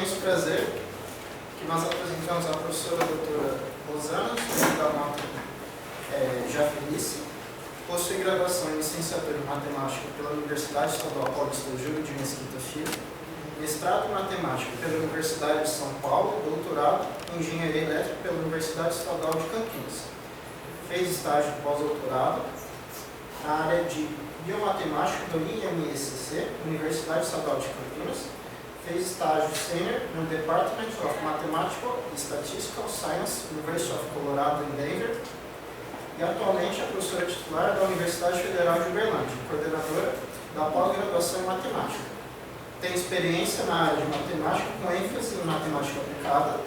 imenso prazer que nós apresentamos a professora doutora Rosana, estudante da nota Jafelice, possui graduação em licenciatura em matemática pela Universidade Estadual Paulista Júlio de Mesquita Filho, mestrado em matemática pela Universidade de São Paulo, doutorado em engenharia elétrica pela Universidade Estadual de Campinas. Fez estágio de pós-doutorado na área de biomatemática do IMECC, Universidade Estadual de Campinas. Fez estágio sênior no Department of Mathematical Statistical Science, University of Colorado em Denver. E atualmente é professora titular da Universidade Federal de Uberlândia, coordenadora da pós-graduação em matemática. Tem experiência na área de matemática com ênfase em matemática aplicada,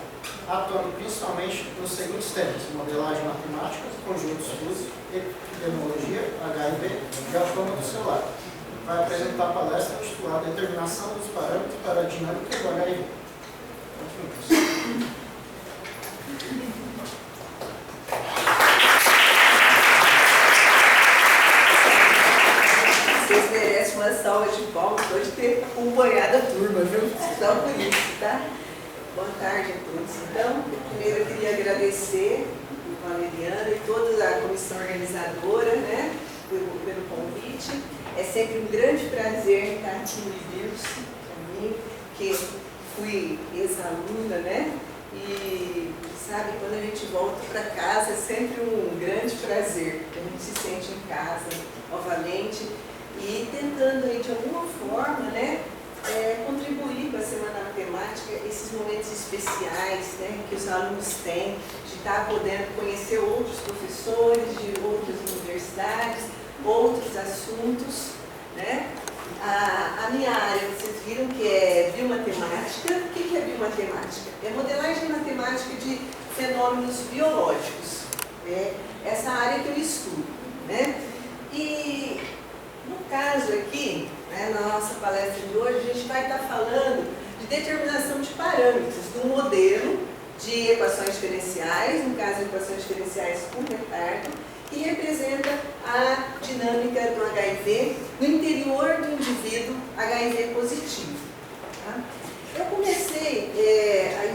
atuando principalmente nos seguintes temas: modelagem matemática, conjuntos físicos, epidemiologia, HIV e autômato celular. Vai apresentar a palestra intitulada Determinação dos parâmetros para a dinâmica do HIV. Vocês merecem uma salva de palmas depois de ter acompanhado a turma, viu? Só por isso, tá? Boa tarde a todos. Então, primeiro eu queria agradecer a Valeriana e toda a comissão organizadora, né, pelo convite. É sempre um grande prazer estar aqui no IBIRS, para mim, que fui ex-aluna, né? E, sabe, quando a gente volta para casa é sempre um grande prazer, porque a gente se sente em casa novamente e tentando aí, de alguma forma, né, contribuir com a Semana Matemática, esses momentos especiais, né, que os alunos têm, de estar podendo conhecer outros professores de outras universidades, outros assuntos, né? A minha área, vocês viram que é biomatemática. O que é biomatemática? É modelagem matemática de fenômenos biológicos. É essa área que eu estudo, né? E no caso aqui, né, na nossa palestra de hoje, a gente vai estar falando de determinação de parâmetros do modelo de equações diferenciais, no caso, equações diferenciais com retardo, que representa a dinâmica do HIV no interior do indivíduo HIV positivo. Tá? Eu comecei a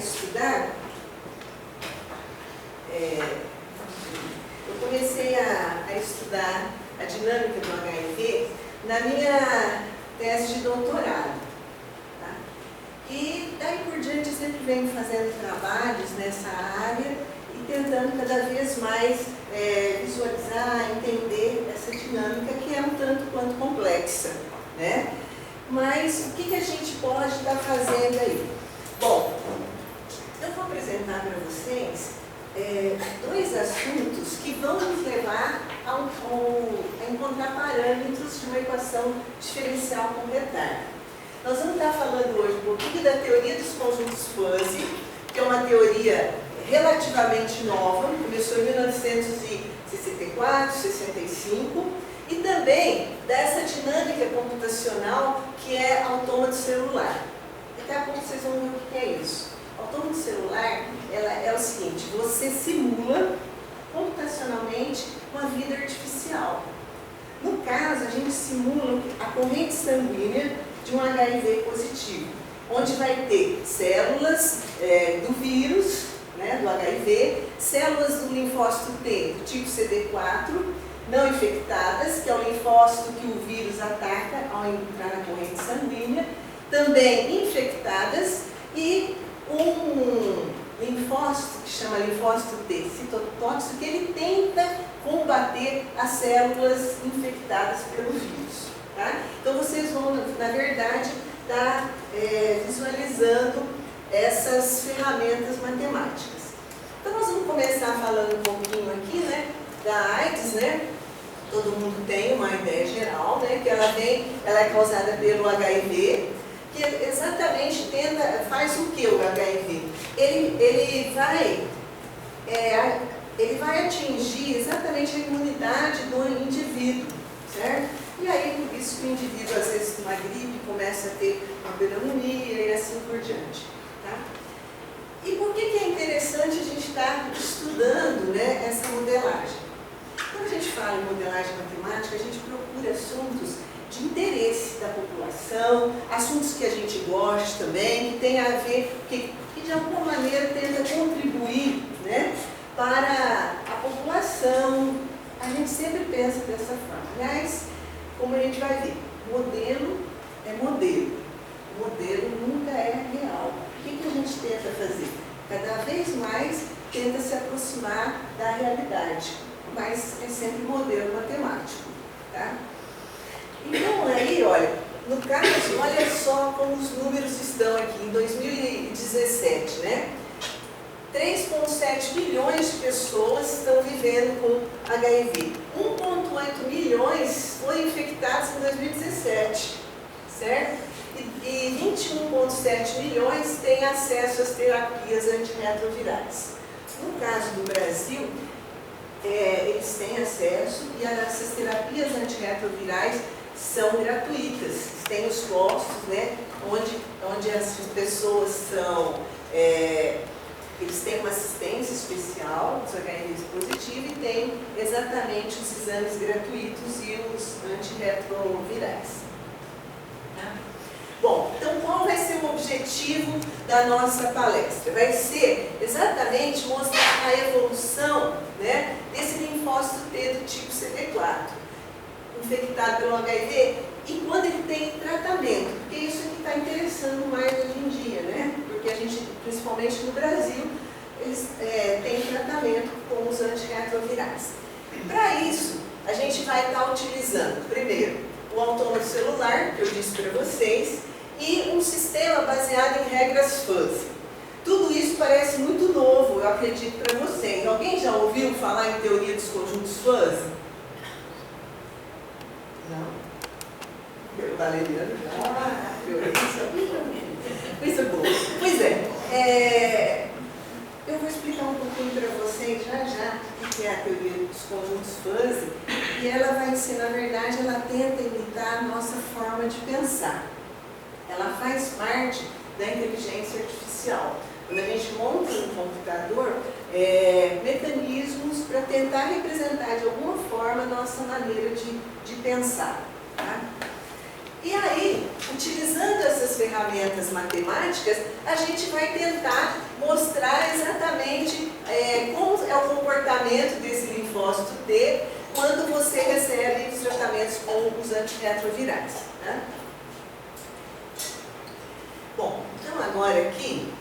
estudar, a dinâmica do HIV na minha tese de doutorado. Tá? E daí por diante eu sempre venho fazendo trabalhos nessa área e tentando cada vez mais visualizar, entender essa dinâmica que é um tanto quanto complexa, né? Mas o que a gente pode estar fazendo aí? Bom, eu vou apresentar para vocês dois assuntos que vão nos levar a encontrar parâmetros de uma equação diferencial com retardo. Nós vamos estar falando hoje um pouquinho da teoria dos conjuntos fuzzy, que é uma teoria relativamente nova, começou em 1964, 65, e também dessa dinâmica computacional que é autômato celular. Daqui a pouco vocês vão ver o que é isso. Autômato celular é o seguinte: você simula computacionalmente uma vida artificial. No caso, a gente simula a corrente sanguínea de um HIV positivo, onde vai ter células do vírus, né, do HIV, células do linfócito T, do tipo CD4, não infectadas, que é o linfócito que o vírus ataca ao entrar na corrente sanguínea, também infectadas, e um linfócito que chama linfócito T citotóxico, que ele tenta combater as células infectadas pelo vírus. Tá? Então vocês vão, na verdade, estar visualizando essas ferramentas matemáticas. Então nós vamos começar falando um pouquinho aqui, né, da AIDS, né? Todo mundo tem uma ideia geral, né, que ela é causada pelo HIV, que exatamente faz o que o HIV? Ele vai atingir exatamente a imunidade do indivíduo, certo? E aí, por isso que o indivíduo, às vezes, com uma gripe, começa a ter uma pneumonia e assim por diante. Tá? E por que é interessante a gente estar estudando, né, essa modelagem? Quando a gente fala em modelagem matemática, a gente procura assuntos de interesse da população, assuntos que a gente gosta também, que tem a ver, que de alguma maneira tenta contribuir, né, para a população. A gente sempre pensa dessa forma. Aliás, como a gente vai ver, modelo é modelo. Modelo nunca é real. O que a gente tenta fazer? Cada vez mais tenta se aproximar da realidade, mas é sempre modelo matemático, tá? Então aí, olha, no caso, olha só como os números estão aqui em 2017, né? 3,7 milhões de pessoas estão vivendo com HIV. 1,8 milhões foram infectados em 2017, certo? E 21,7 milhões têm acesso às terapias antirretrovirais. No caso do Brasil, eles têm acesso e essas terapias antirretrovirais são gratuitas. Tem os postos, né, onde as pessoas são... eles têm uma assistência especial, os HIV positivos, e tem exatamente os exames gratuitos e os antirretrovirais. Tá? Bom, então qual vai ser o objetivo da nossa palestra? Vai ser exatamente mostrar a evolução, né, desse linfócito T do tipo CD4, infectado pelo HIV, e quando ele tem tratamento, porque isso é que está interessando mais hoje em dia, né? Porque a gente, principalmente no Brasil, eles têm tratamento com os antirretrovirais. Para isso, a gente vai estar utilizando, primeiro, o autômato celular, que eu disse para vocês, e um sistema baseado em regras fuzzy. Tudo isso parece muito novo, eu acredito, para vocês. Alguém já ouviu falar em teoria dos conjuntos fuzzy? Não? Valeriano já. Coisa boa. Pois eu vou explicar um pouquinho para vocês já o que é a teoria dos conjuntos fuzzy, e ela vai ser, na verdade, ela tenta imitar a nossa forma de pensar. Ela faz parte da inteligência artificial. Quando a gente monta um computador, mecanismos para tentar representar de alguma forma a nossa maneira de pensar. Tá? E aí, utilizando essas ferramentas matemáticas, a gente vai tentar mostrar exatamente como é o comportamento desse linfócito T quando você recebe os tratamentos com os antirretrovirais. Tá? Bom, então agora aqui,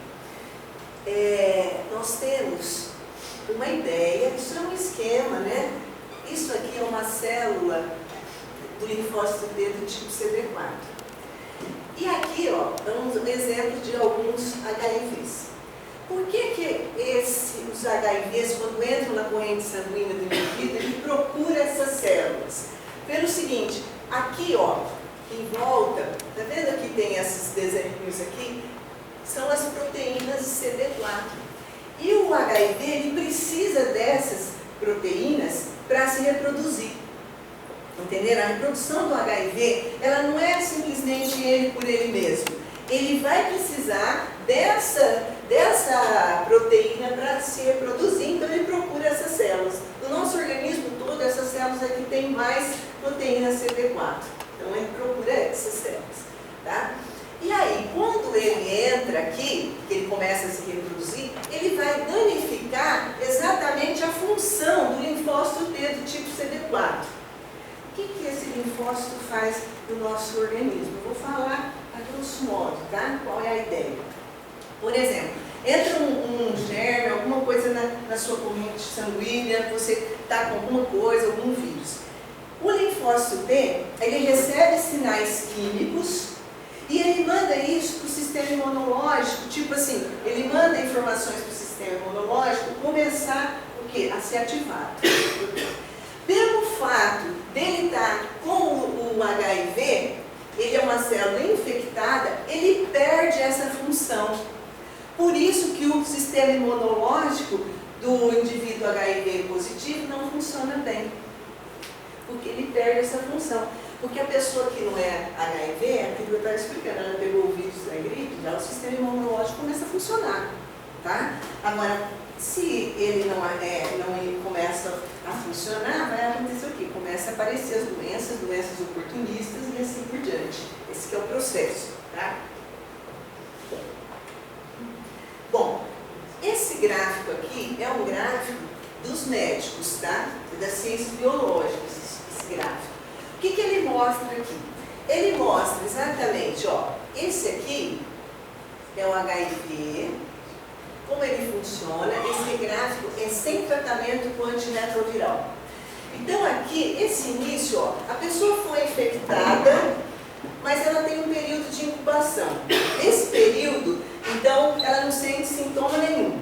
nós temos uma ideia, isso é um esquema, né? Isso aqui é uma célula do linfócito T do tipo CD4. E aqui, ó, damos um exemplo de alguns HIVs. Por que os HIVs, quando entram na corrente sanguínea do indivíduo, ele procura essas células? Pelo seguinte, aqui, ó, em volta, tá vendo que tem esses desenhos aqui? São as proteínas de CD4. E o HIV, ele precisa dessas proteínas para se reproduzir. Entenderam? A reprodução do HIV, ela não é simplesmente ele por ele mesmo. Ele vai precisar dessa proteína para se reproduzir, então ele procura essas células. No nosso organismo todo, essas células aqui têm mais proteína CD4. Então ele procura essas células. Tá? E aí, quando ele entra aqui, que ele começa a se reproduzir, ele vai danificar exatamente a função do linfócito T do tipo CD4. O que esse linfócito faz no nosso organismo? Eu vou falar a grosso modo, tá? Qual é a ideia? Por exemplo, entra um germe, alguma coisa na sua corrente sanguínea, você está com alguma coisa, algum vírus. O linfócito T, ele recebe sinais químicos e ele manda isso para o sistema imunológico, tipo assim, ele manda informações para o sistema imunológico começar o quê? A ser ativado. Pelo fato dele estar com o HIV, ele é uma célula infectada, ele perde essa função. Por isso que o sistema imunológico do indivíduo HIV positivo não funciona bem. Porque ele perde essa função. Porque a pessoa que não é HIV, é aquilo que eu estava explicando, ela pegou o vírus da gripe, já o sistema imunológico começa a funcionar. tá? Agora, se ele não começa a funcionar, vai acontecer o quê? Começa a aparecer as doenças oportunistas e assim por diante. Esse que é o processo, tá? Bom, esse gráfico aqui é um gráfico dos médicos, tá? Das ciências biológicas, esse gráfico. O que ele mostra aqui? Ele mostra exatamente, ó, esse aqui é o HIV, como ele funciona. Esse gráfico é sem tratamento com antirretroviral. Então aqui, esse início, ó, a pessoa foi infectada, mas ela tem um período de incubação. Nesse período, então, ela não sente sintoma nenhum.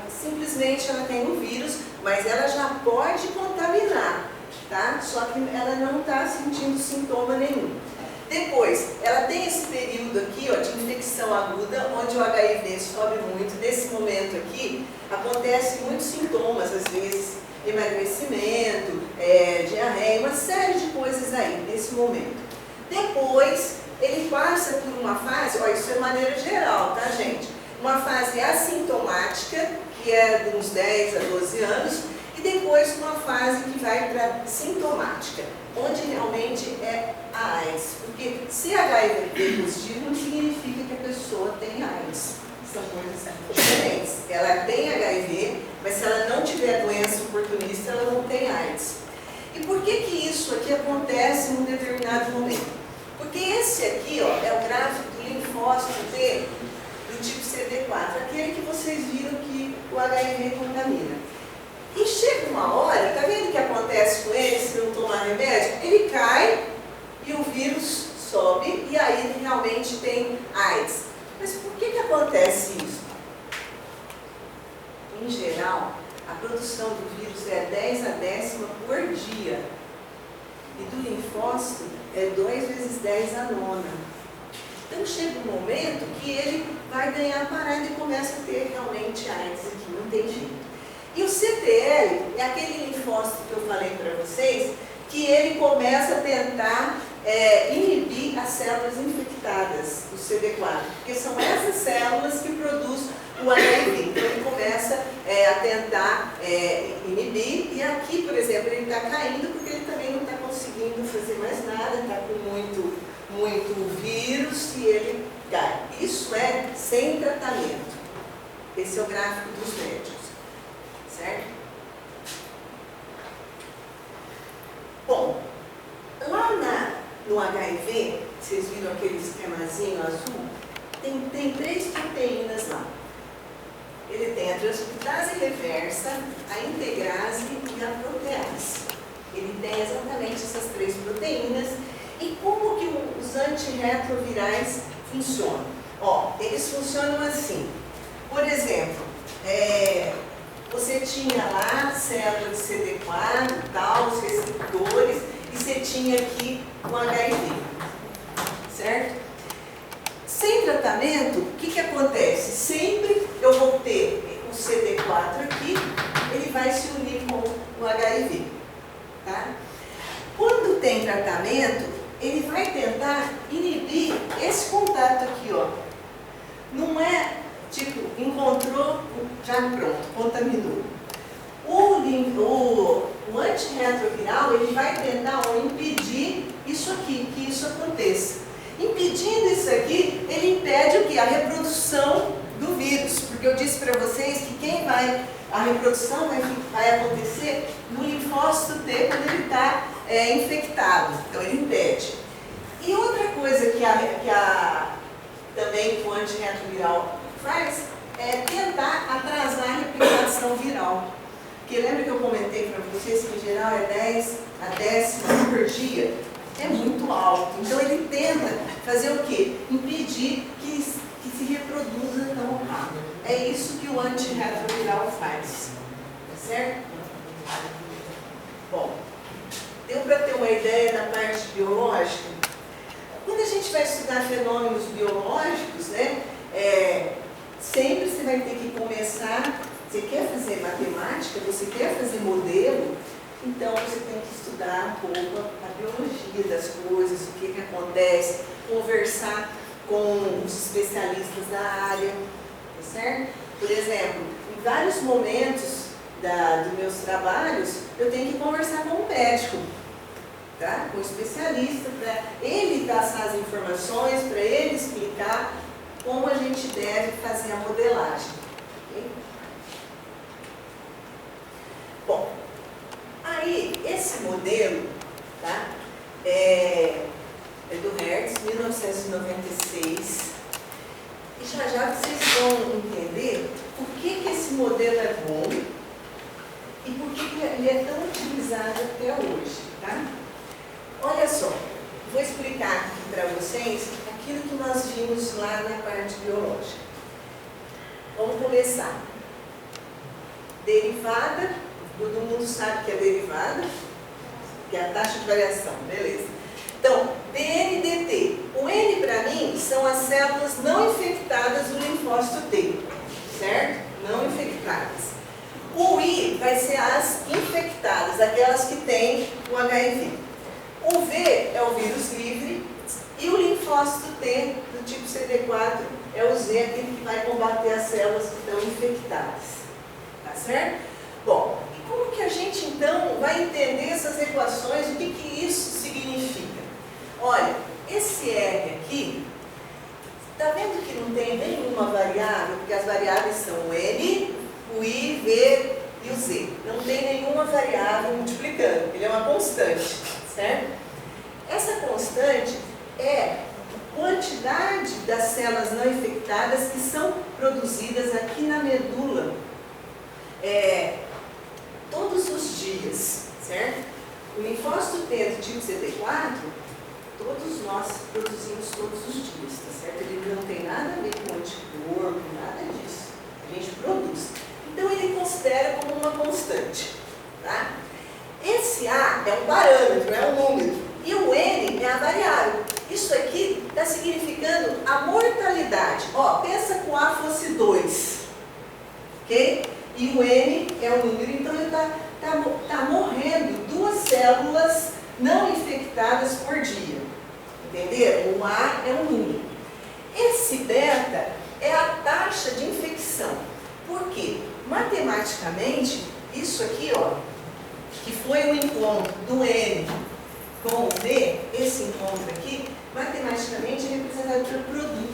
Simplesmente ela tem o vírus, mas ela já pode contaminar, tá? Só que ela não está sentindo sintoma nenhum. Depois, ela tem esse período aqui, ó, de infecção aguda, onde o HIV sobe muito. Nesse momento aqui, acontecem muitos sintomas, às vezes emagrecimento, diarreia, uma série de coisas aí, nesse momento. Depois, ele passa por uma fase, ó, isso é de maneira geral, tá, gente? Uma fase assintomática, que é de uns 10 a 12 anos, e depois uma fase que vai para sintomática, onde realmente é a AIDS. Porque se HIV positivo não significa que a pessoa tem AIDS. São coisas diferentes. Ela tem HIV, mas se ela não tiver doença oportunista, ela não tem AIDS. E por que isso aqui acontece em um determinado momento? Porque esse aqui, ó, é o gráfico do linfócito T do tipo CD4, aquele que vocês viram que o HIV contamina. E chega uma hora, tá vendo o que acontece com ele se não tomar remédio? Ele cai e o vírus sobe e aí ele realmente tem AIDS. Mas por que acontece isso? Em geral, a produção do vírus é 10 a 10ª por dia. E do linfócito é 2 vezes 10 a 9ª. Então chega um momento que ele vai ganhar parada e começa a ter realmente AIDS aqui, não tem jeito. E o CTL é aquele linfócito que eu falei para vocês, que ele começa a tentar inibir as células infectadas do CD4, porque são essas células que produzem o HIV. Então ele começa a tentar inibir, e aqui, por exemplo, ele está caindo porque ele também não está conseguindo fazer mais nada, está com muito vírus e ele cai. Isso é sem tratamento. Esse é o gráfico dos médicos, certo? Bom, lá no HIV, vocês viram aquele esquemazinho azul? Tem 3 proteínas lá. Ele tem a transcriptase reversa, a integrase e a protease. Ele tem exatamente essas 3 proteínas. E como que os antirretrovirais funcionam? Ó, eles funcionam assim. Por exemplo, você tinha lá célula de CD4 e tal, os receptores, e você tinha aqui o HIV, certo? Sem tratamento, o que acontece? Sempre eu vou ter o CD4 aqui, ele vai se unir com o HIV, tá? Quando tem tratamento, ele vai tentar inibir esse contato aqui, ó. Não é tipo, encontrou, já pronto, contaminou. O antirretroviral, ele vai tentar impedir isso aqui, que isso aconteça. Impedindo isso aqui, ele impede o quê? A reprodução do vírus. Porque eu disse para vocês que a reprodução vai acontecer no linfócito T quando ele está infectado. Então ele impede. E outra coisa que também o antirretroviral faz é tentar atrasar a replicação viral. Porque lembra que eu comentei para vocês que em geral é 10 a 10ª por dia? É muito alto. Então ele tenta fazer o quê? Impedir que se reproduza tão rápido. É isso que o antirretroviral faz. Tá certo? Bom, deu para ter uma ideia da parte biológica? Quando a gente vai estudar fenômenos biológicos, né, sempre você vai ter que começar, você quer fazer matemática, você quer fazer modelo, então você tem que estudar um pouco a biologia das coisas, o que acontece, conversar com os especialistas da área, tá certo? Por exemplo, em vários momentos dos meus trabalhos, eu tenho que conversar com um médico, tá? Com um especialista, para ele passar as informações, para ele explicar como a gente deve fazer a modelagem. Okay? Bom, aí esse modelo, tá? É do Hertz, 1996. E já vocês vão entender por que esse modelo é bom e por que ele é tão utilizado até hoje, tá? Olha só, vou explicar aqui para vocês aquilo que nós vimos lá na parte biológica. Vamos começar. Derivada, todo mundo sabe que é derivada, que é a taxa de variação, beleza. Então, dN dt. O N para mim são as células não infectadas do linfócito T, certo? Não infectadas. O I vai ser as infectadas, aquelas que têm o HIV. O V é o vírus livre e o linfócito T, do tipo CD4, é o Z, aquele que vai combater as células que estão infectadas. Tá certo? Bom, e como que a gente então vai entender essas equações, o que isso significa? Olha, esse R aqui, está vendo que não tem nenhuma variável, porque as variáveis são o N, o I, V e o Z. Não tem nenhuma variável multiplicando, ele é uma constante, certo? Essa constante é a quantidade das células não infectadas que são produzidas aqui na medula todos os dias, certo? O linfócito T do tipo CD4, todos nós produzimos todos os dias, tá certo? Ele não tem nada a ver com anticorpo, nada disso. A gente produz. Então ele considera como uma constante, tá? Esse A é um parâmetro, é um número. E o N é a variável. Isso aqui está significando a mortalidade. Ó, pensa que o A fosse 2, ok? E o N é o número, então ele tá morrendo 2 células não infectadas por dia. Entenderam? O A é um número. Esse beta é a taxa de infecção. Por quê? Matematicamente, isso aqui, ó, que foi o encontro do N com o V, esse encontro aqui, matematicamente é representado pelo produto.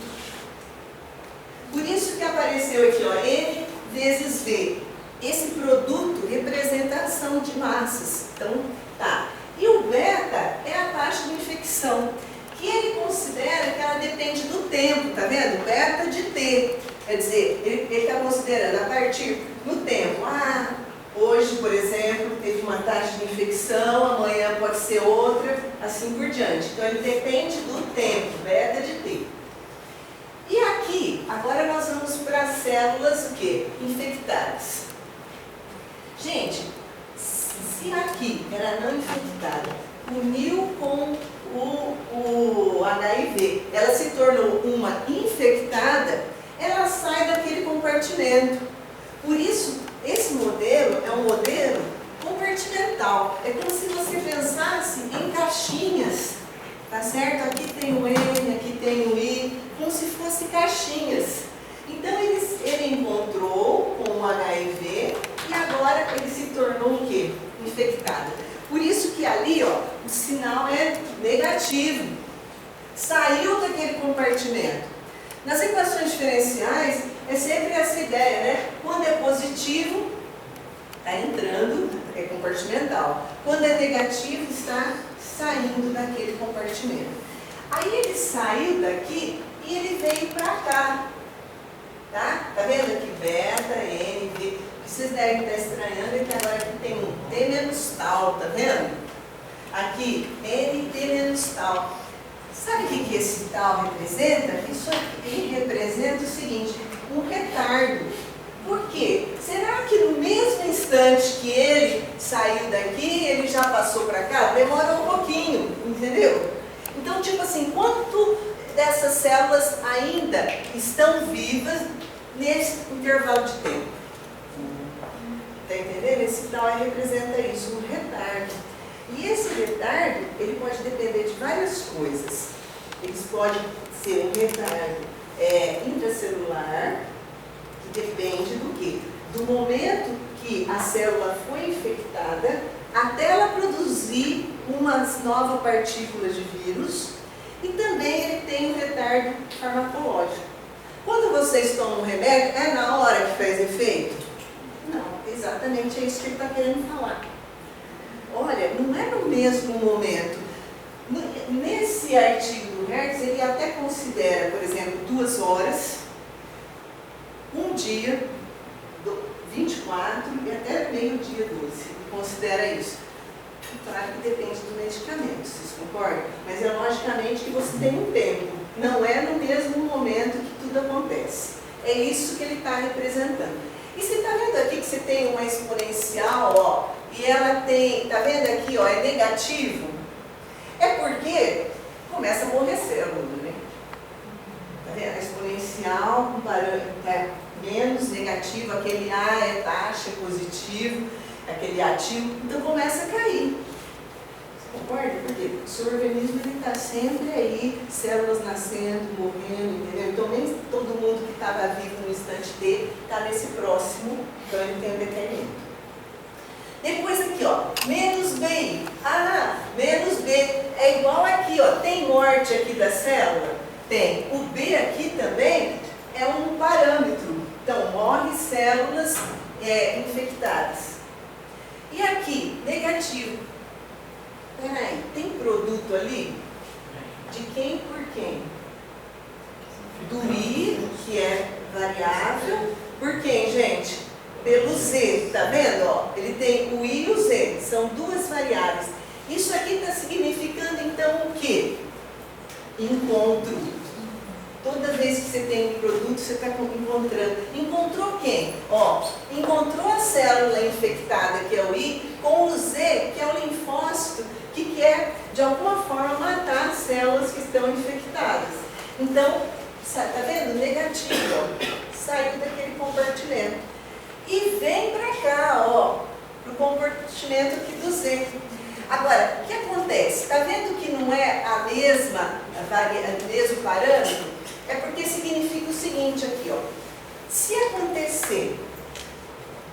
Por isso que apareceu aqui, ó, N vezes V. Esse produto representa a ação de massas. Então, tá. E o beta é a taxa de infecção, que ele considera que ela depende do tempo, tá vendo? Beta de T. Quer dizer, ele está considerando a partir do tempo. Ah, hoje, por exemplo, teve uma taxa de infecção, amanhã pode ser outra, assim por diante. Então, ele depende do tempo, beta de T. E aqui, agora nós vamos para as células o quê? Infectadas. Gente, se aqui era não infectada, uniu com o HIV, ela se tornou uma infectada, ela sai daquele compartimento. Por isso, esse modelo é um modelo compartimental. É como se você pensasse em caixinhas, tá certo? Aqui tem o N, aqui tem o I, como se fossem caixinhas. Então, ele encontrou com o HIV e agora ele se tornou o quê? Infectada. Por isso que ali, ó, o sinal é negativo. Saiu daquele compartimento. Nas equações diferenciais, é sempre essa ideia, né? Quando é positivo, está entrando, é compartimental. Quando é negativo, está saindo daquele compartimento. Aí ele saiu daqui e ele veio para cá. Tá? Tá vendo aqui? Beta, N, V. Vocês devem estar estranhando que agora aqui tem um T menos tal, tá vendo? Aqui, N, T menos tal. Sabe o que esse tal representa? Isso aqui representa o seguinte, um retardo. Por quê? Será que no mesmo instante que ele saiu daqui, ele já passou para cá? Demora um pouquinho, entendeu? Então, tipo assim, quanto dessas células ainda estão vivas nesse intervalo de tempo? Está entendendo? Esse tal representa isso, um retardo. E esse retardo, ele pode depender de várias coisas. Eles podem ser um retardo intracelular, que depende do momento que a célula foi infectada até ela produzir umas novas partículas de vírus, e também ele tem um retardo farmacológico. Quando vocês tomam um remédio, é na hora que faz efeito? Não, exatamente é isso que ele está querendo falar. Olha, não é no mesmo momento. Nesse artigo do Hertz, ele até considera, por exemplo, 2 horas, um dia, 24 e até meio-dia 12. Ele considera isso. Claro que depende do medicamento, vocês concordam? Mas é logicamente que você tem um tempo. Não é no mesmo momento que tudo acontece. É isso que ele está representando. E você está vendo aqui que você tem uma exponencial, ó, e ela tem, está vendo aqui, ó, é negativo? É porque começa a morrer célula, né? Está vendo? A exponencial comparando, é menos negativo, aquele A é taxa, é positivo, aquele ativo, então começa a cair. Você concorda? Porque o seu organismo está sempre aí, células nascendo, morrendo, entendeu? Então nem todo mundo que estava vivo no instante dele está nesse próximo, então ele tem um decaimento. Depois aqui, ó, menos BI. Ah, menos B é igual aqui, ó, tem morte aqui da célula? Tem. O B aqui também é um parâmetro. Então, morre células infectadas. E aqui, negativo. Peraí, tem produto ali? De quem por quem? Do I, que é variável. Por quem, gente? Pelo Z, tá vendo? Ó, ele tem o I e o Z, são 2 variáveis. Isso aqui está significando, então, o quê? Encontro. Toda vez que você tem um produto, você está encontrando. Encontrou quem? Ó, encontrou a célula infectada, que é o I, com o Z, que é o linfócito, que quer, de alguma forma, matar as células que estão infectadas. Então, está vendo? Negativo, ó, saiu daquele compartimento. E vem para cá, ó, para o compartimento aqui do Z. Agora, o que acontece? Está vendo que não é o mesmo parâmetro? É porque significa o seguinte aqui, ó. Se acontecer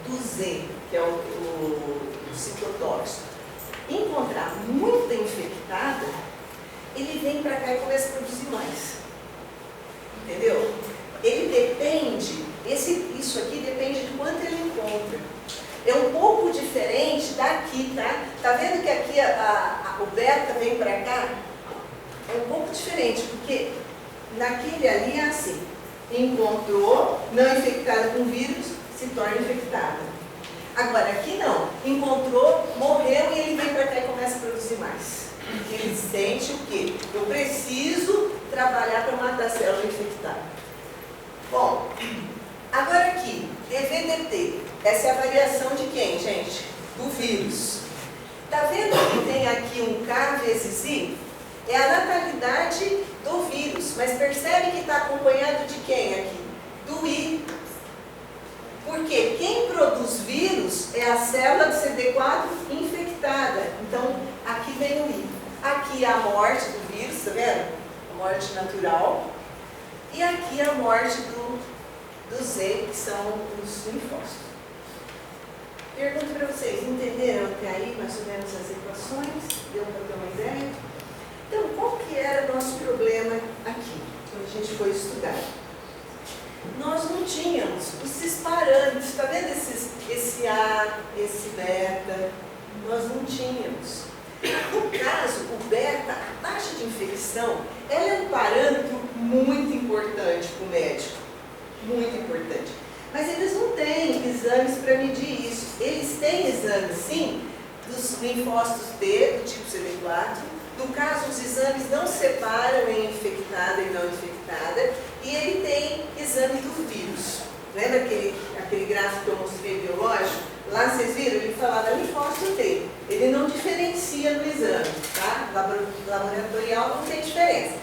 do Z, que é o citotóxico, encontrar muita infectada, ele vem para cá e começa a produzir mais. Entendeu? Ele depende, isso aqui depende de quanto ele encontra. É um pouco diferente daqui, tá? Tá vendo que aqui o beta vem para cá? É um pouco diferente, porque naquele ali é assim. Encontrou, não infectada com vírus, se torna infectada. Agora, aqui não. Encontrou, morreu e ele vem para cá e começa a produzir mais. Ele sente o quê? Eu preciso trabalhar para matar a célula infectada. Bom, agora aqui, DVDT. Essa é a variação de quem, gente? Do vírus. Está vendo que tem aqui um K vezes I? É a natalidade do vírus. Mas percebe que está acompanhado de quem aqui? Do I. Porque quem produz vírus é a célula do CD4 infectada. Então, aqui vem o I. Aqui é a morte do vírus, está vendo? A morte natural. E aqui a morte do Z, que são os linfócitos. Pergunto para vocês, entenderam até aí mais ou menos as equações? Deu para ter uma ideia? Então, qual que era o nosso problema aqui, quando a gente foi estudar? Nós não tínhamos esses parâmetros, está vendo esse A, esse beta? Nós não tínhamos. No caso, o beta, a taxa de infecção, ela é um parâmetro muito importante para o médico. Muito importante. Mas eles não têm exames para medir isso. Eles têm exames, sim, dos linfócitos T, do tipo CD4. No caso, os exames não separam em infectada e não infectada. E ele tem exame do vírus. Lembra aquele gráfico que eu mostrei biológico? Lá vocês viram? Ele falava linfócito T. Ele não diferencia no exame, tá? Laboratorial não tem diferença.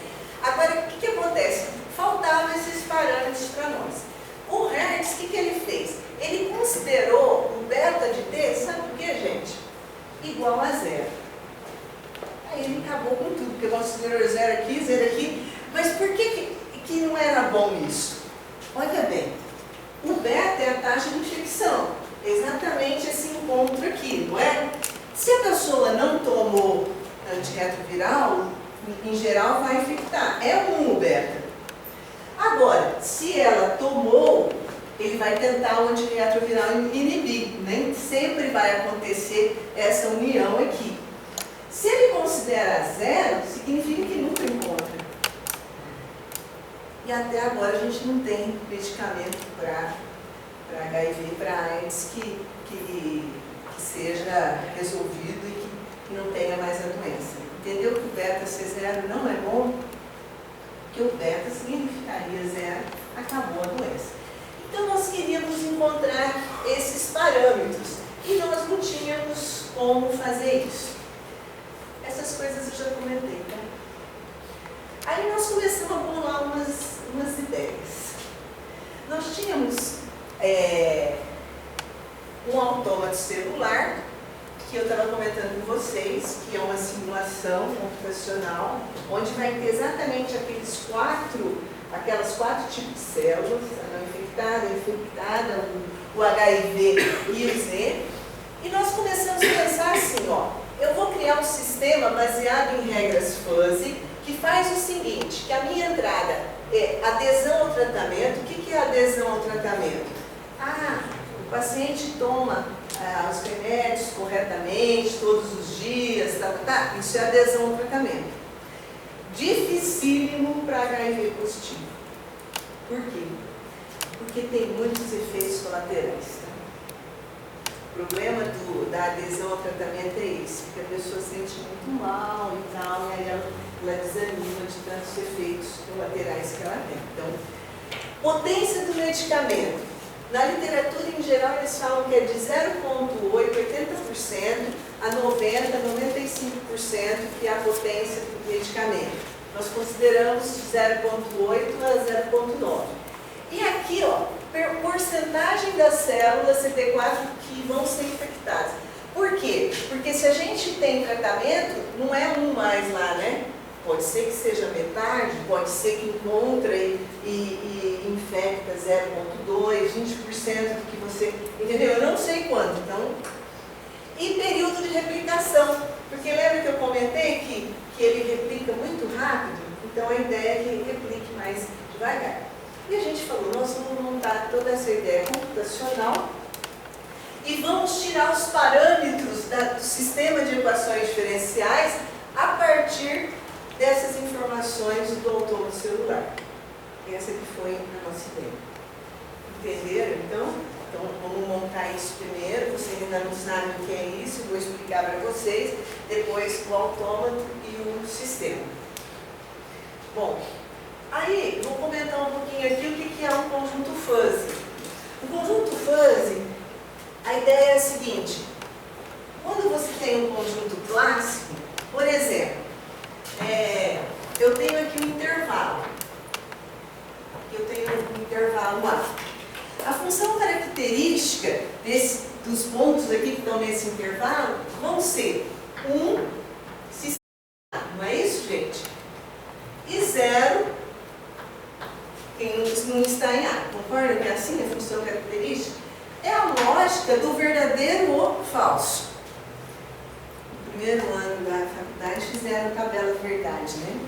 Agora, o que acontece? Faltavam esses parâmetros para nós. O Hertz, o que ele fez? Ele considerou o beta de T, sabe por quê, gente? Igual a 0. Aí ele acabou com tudo, porque considerou 0 aqui, mas por que não era bom isso? Olha bem, o beta é a taxa de infecção. É exatamente esse encontro aqui, não é? Se a pessoa não tomou antirretroviral, em geral vai infectar. É um beta. Agora, se ela tomou, ele vai tentar o antirretroviral inibir. Nem sempre vai acontecer essa união aqui. Se ele considera zero, significa que nunca encontra. E até agora a gente não tem medicamento para HIV, para AIDS, que seja resolvido e que não tenha mais a doença. Entendeu que o beta ser zero não é bom? Que o beta significaria zero, acabou a doença. Então nós queríamos encontrar esses parâmetros e nós não tínhamos como fazer isso. Essas coisas eu já comentei, né? Aí nós começamos a bolar umas ideias. Nós tínhamos um autômato celular, que eu estava comentando com vocês, que é uma simulação computacional, onde vai ter exatamente aquelas quatro tipos de células, a não infectada, a infectada, o HIV e o Z. E nós começamos a pensar assim, ó, eu vou criar um sistema baseado em regras fuzzy, que faz o seguinte, que a minha entrada é adesão ao tratamento. O que é adesão ao tratamento? O paciente toma os remédios corretamente, todos os dias, isso é adesão ao tratamento. Dificílimo para HIV positivo. Por quê? Porque tem muitos efeitos colaterais. O problema da adesão ao tratamento é esse, porque a pessoa se sente muito mal e tal, e aí ela desanima de tantos efeitos colaterais que ela tem. Então, potência do medicamento. Na literatura, em geral, eles falam que é de 0,8, 80%, a 90%, 95% que é a potência do medicamento. Nós consideramos de 0,8 a 0,9. E aqui, ó, porcentagem das células CD4 que vão ser infectadas. Por quê? Porque se a gente tem tratamento, não é um mais lá, né? Pode ser que seja metade, pode ser que encontre e infecta 0,2, 20% do que você... Entendeu? Eu não sei quanto. Então, e período de replicação. Porque lembra que eu comentei que ele replica muito rápido? Então a ideia é que ele replique mais devagar. E a gente falou, nós vamos montar toda essa ideia computacional e vamos tirar os parâmetros do sistema de equações diferenciais a partir dessas informações do autômato celular. Essa que foi a nossa ideia. Entenderam, então? Então, vamos montar isso primeiro. Vocês ainda não sabem o que é isso, vou explicar para vocês. Depois, o autômato e o sistema. Bom, aí, vou comentar um pouquinho aqui o que é um conjunto fuzzy. O conjunto fuzzy, a ideia é a seguinte. Quando você tem um conjunto clássico, por exemplo, eu tenho aqui um intervalo. Eu tenho um intervalo A. A função característica dos pontos aqui que estão nesse intervalo vão ser 1, sistema, não é isso, gente? E 0, quem não está em A. Concordam que é assim a função característica? É a lógica do verdadeiro ou falso. No primeiro ano da faculdade fizeram tabela de verdade, né?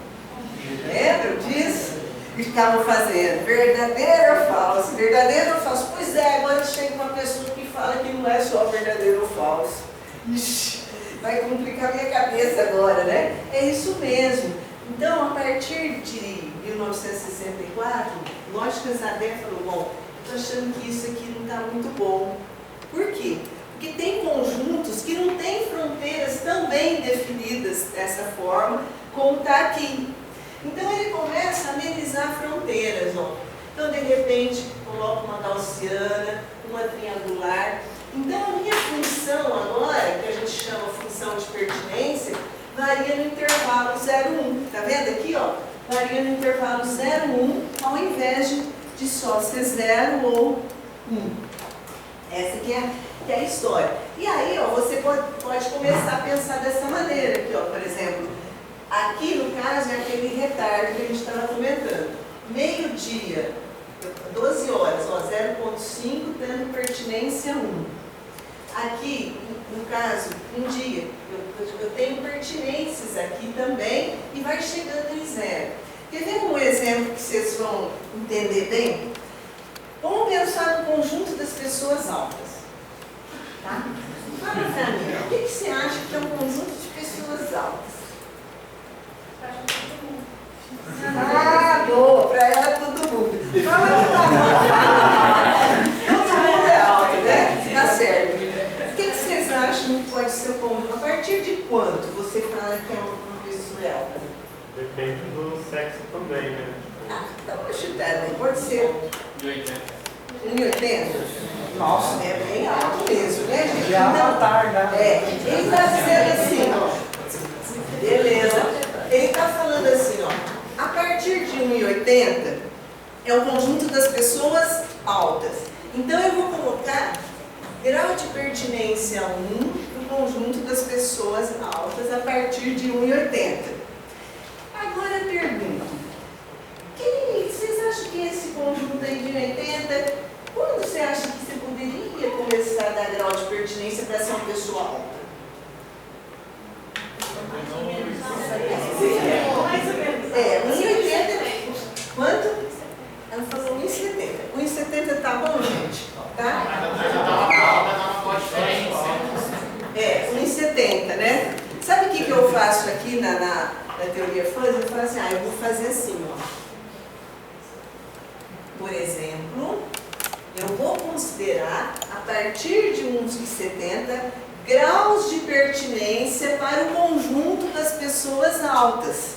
Lembram disso? E ficavam fazendo verdadeiro ou falso, verdadeiro ou falso. Pois é, agora chega uma pessoa que fala que não é só verdadeiro ou falso. Ixi, vai complicar minha cabeça agora, né? É isso mesmo. Então, a partir de 1964, Lógica Zadé falou, bom, estou achando que isso aqui não está muito bom. Por quê? Porque tem conjuntos que não têm fronteiras tão bem definidas dessa forma, como está aqui. Então ele começa a amenizar fronteiras, ó. Então de repente coloca uma gaussiana, uma triangular. Então a minha função agora, que a gente chama função de pertinência, varia no intervalo 0,1. Tá vendo aqui, ó? Varia no intervalo 0,1, ao invés de só ser 0 ou 1. Essa que é a história. E aí, ó, você pode começar a pensar dessa maneira aqui, ó, por exemplo. Aqui, no caso, é aquele retardo que a gente estava comentando. Meio-dia, 12 horas, ó, 0,5 tendo pertinência 1. Aqui, no caso, um dia, eu tenho pertinências aqui também e vai chegando em 0. Quer ver um exemplo que vocês vão entender bem? Vamos pensar no conjunto das pessoas altas. Tá? Fala pra mim, o que você acha que é um conjunto de pessoas altas? Ah, boa, para ela é todo mundo. Fala que todo mundo é alto, né? Tá certo. O que vocês acham que pode ser o conjunto? A partir de quanto você fala que é uma pessoa alta? Depende do sexo também, né? Ah, então vou chutar, né? Pode ser 1,80? Nossa, é bem alto mesmo, né, gente? Já Então, tarde, ele está dizendo assim, ó. Beleza. Ele está falando assim, ó. A partir de 1,80 é o conjunto das pessoas altas. Então eu vou colocar grau de pertinência 1 no conjunto das pessoas altas a partir de 1,80. Agora eu pergunto, vocês acham que esse conjunto aí de 1,80, quando você acha que você poderia começar a dar grau de pertinência para ser uma pessoa alta? É, 1,80. Quanto? Ela falou 1,70. 1,70 tá bom, gente? Tá? É, 1,70, né? Sabe o que eu faço aqui na teoria fuzzy? Eu falo assim, eu vou fazer assim, ó. Por exemplo, eu vou considerar, a partir de 1,70, graus de pertinência para o conjunto das pessoas altas.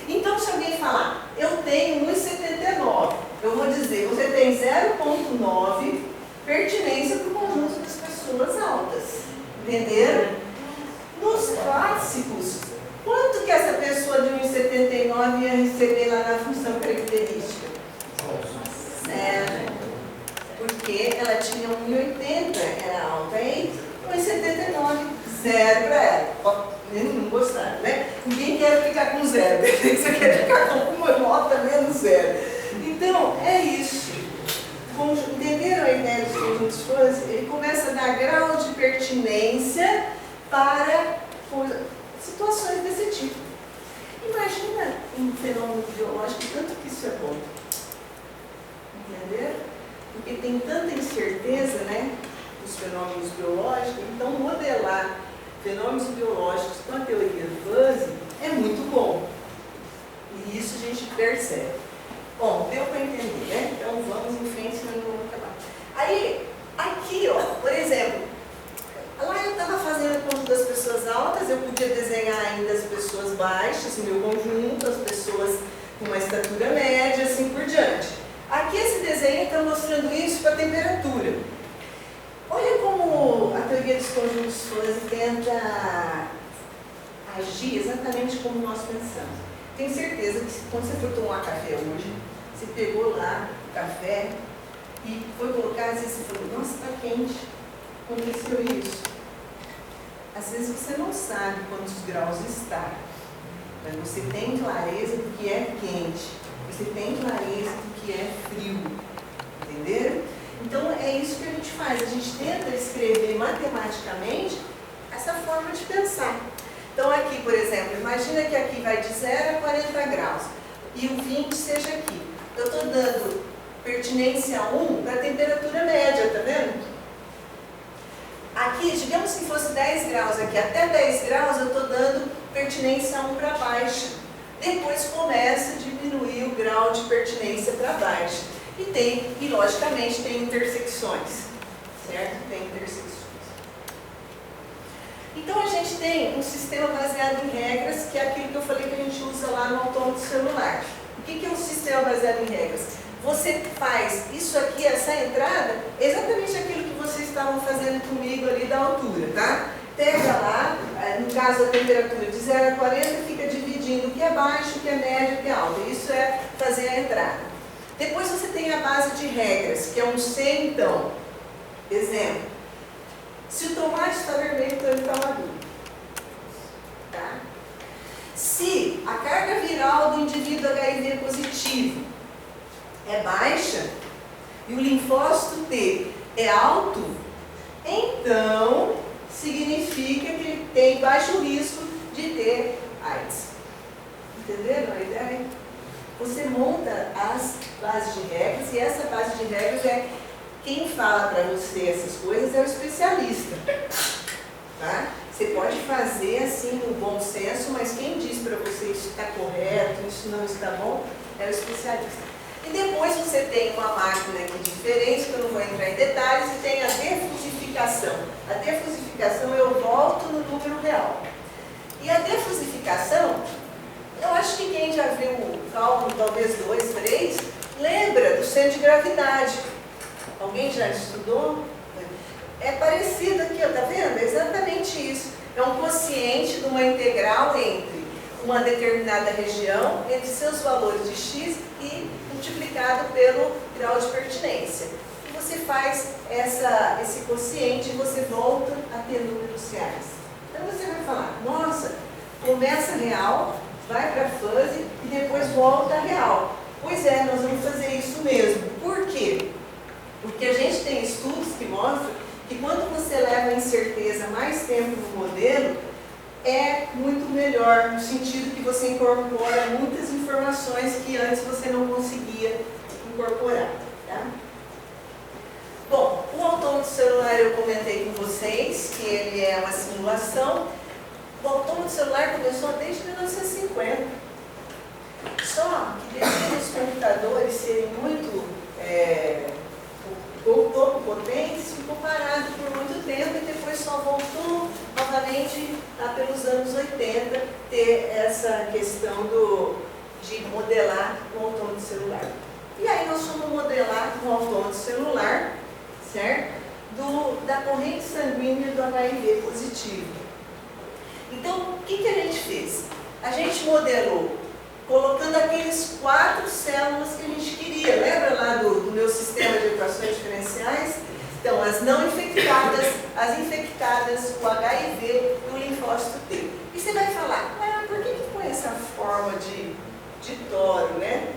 Então, se alguém falar, eu tenho 1,79, eu vou dizer, você tem 0,9 pertinência para o conjunto das pessoas altas. Entenderam? Nos clássicos, quanto que essa pessoa de 1,79 ia receber lá na função característica? 0. Porque ela tinha 1,80, era alta, aí 1,79, 0 para ela. Não gostaram, né? Ninguém quer ficar com 0, você quer ficar com uma nota menos 0. Então, é isso. Entenderam a ideia dos conjuntos fuzzy? Ele começa a dar grau de pertinência para situações desse tipo. Imagina um fenômeno biológico, tanto que isso é bom. Entenderam? Porque tem tanta incerteza, né, dos fenômenos biológicos, então modelar fenômenos biológicos com a teoria fuzzy é muito bom. E isso a gente percebe. Bom, deu para entender, né? Então vamos em frente, senão não vamos acabar. Aí, aqui, ó, por exemplo, lá eu estava fazendo o conjunto das pessoas altas, eu podia desenhar ainda as pessoas baixas, o meu conjunto, as pessoas com uma estatura média, assim por diante. Aqui esse desenho está mostrando isso com a temperatura. Olha como a teoria dos conjuntos fuzzy tenta agir exatamente como nós pensamos. Tenho certeza que quando você for tomar café hoje, você pegou lá o café e foi colocar, às vezes você falou, nossa, está quente. Aconteceu isso. Às vezes você não sabe quantos graus está, mas você tem clareza do que é quente, você tem clareza do que é frio. Entenderam? Então é isso que a gente faz, a gente tenta escrever matematicamente essa forma de pensar. Então aqui, por exemplo, imagina que aqui vai de 0 a 40 graus e o 20 seja aqui. Eu estou dando pertinência 1 para a temperatura média, tá vendo? Aqui, digamos que fosse 10 graus aqui, até 10 graus eu estou dando pertinência 1 para baixo. Depois começa a diminuir o grau de pertinência para baixo. E logicamente tem intersecções, certo? Tem intersecções. Então a gente tem um sistema baseado em regras, que é aquilo que eu falei que a gente usa lá no autômato celular. O que é um sistema baseado em regras? Você faz isso aqui, essa entrada, exatamente aquilo que vocês estavam fazendo comigo ali da altura, tá? Pega lá, no caso a temperatura de 0 a 40, fica dividindo o que é baixo, o que é médio, o que é alto. Isso é fazer a entrada. Depois você tem a base de regras, que é um se então. Exemplo, se o tomate está vermelho, então ele está maduro. Tá? Se a carga viral do indivíduo HIV positivo é baixa e o linfócito T é alto, então significa que ele tem baixo risco de ter AIDS. Entenderam a ideia? Você monta as bases de regras e essa base de regras é quem fala para você essas coisas é o especialista. Tá? Você pode fazer assim no bom senso, mas quem diz para você isso está correto, isso não está bom, é o especialista. E depois você tem uma máquina aqui diferente, que eu não vou entrar em detalhes, e tem a defusificação. A defusificação eu volto no número real. E a defusificação, eu acho que quem já viu o cálculo, talvez 2, 3, lembra do centro de gravidade. Alguém já estudou? É parecido aqui, ó, tá vendo? É exatamente isso. É um quociente de uma integral entre uma determinada região, entre seus valores de x e multiplicado pelo grau de pertinência. E você faz esse quociente e você volta a ter números reais. Então você vai falar, nossa, começa real, vai para fuzzy e depois volta a real. Pois é, nós vamos fazer isso mesmo. Por quê? Porque a gente tem estudos que mostram que quando você leva a incerteza mais tempo no modelo, é muito melhor, no sentido que você incorpora muitas informações que antes você não conseguia incorporar. Tá? Bom, o autômato celular eu comentei com vocês, que ele é uma simulação. O autômato celular começou desde 1950. Só que devido aos computadores serem muito pouco potentes, ficou parado por muito tempo e depois só voltou novamente lá pelos anos 80 ter essa questão de modelar o autômato celular. E aí nós fomos modelar o autômato celular, certo? Da corrente sanguínea do HIV positivo. Então, o que a gente fez? A gente modelou colocando aqueles 4 células que a gente queria. Lembra lá do meu sistema de equações diferenciais? Então, as não infectadas, as infectadas, o HIV e o linfócito T. E você vai falar, por que põe essa forma de toro, né?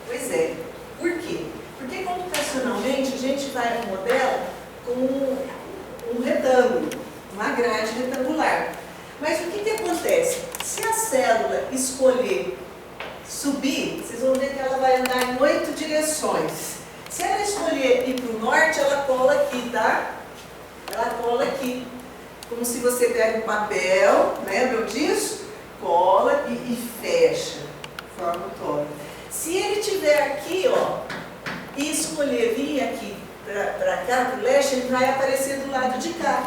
Pois é. Por quê? Porque computacionalmente a gente vai ao modelo com um retângulo, uma grade retangular. Mas o que acontece? Se a célula escolher subir, vocês vão ver que ela vai andar em 8 direções. Se ela escolher ir para o norte, ela cola aqui, tá? Ela cola aqui. Como se você pega um papel, lembram disso? Cola e fecha, forma o toro. Se ele estiver aqui, ó, e escolher vir aqui para cá, para o leste, ele vai aparecer do lado de cá.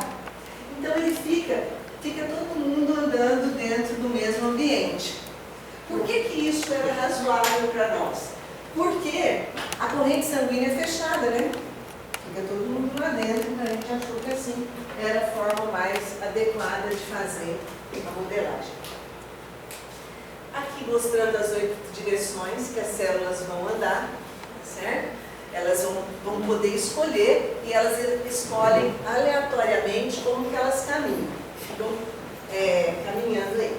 Então ele fica todo mundo andando dentro do mesmo ambiente. Por que isso era razoável para nós? Porque a corrente sanguínea é fechada, né? Fica todo mundo lá dentro, a gente achou que assim era a forma mais adequada de fazer a modelagem. Aqui mostrando as 8 direções que as células vão andar, certo? Elas vão poder escolher e elas escolhem aleatoriamente como que elas caminham. Ficam caminhando aí.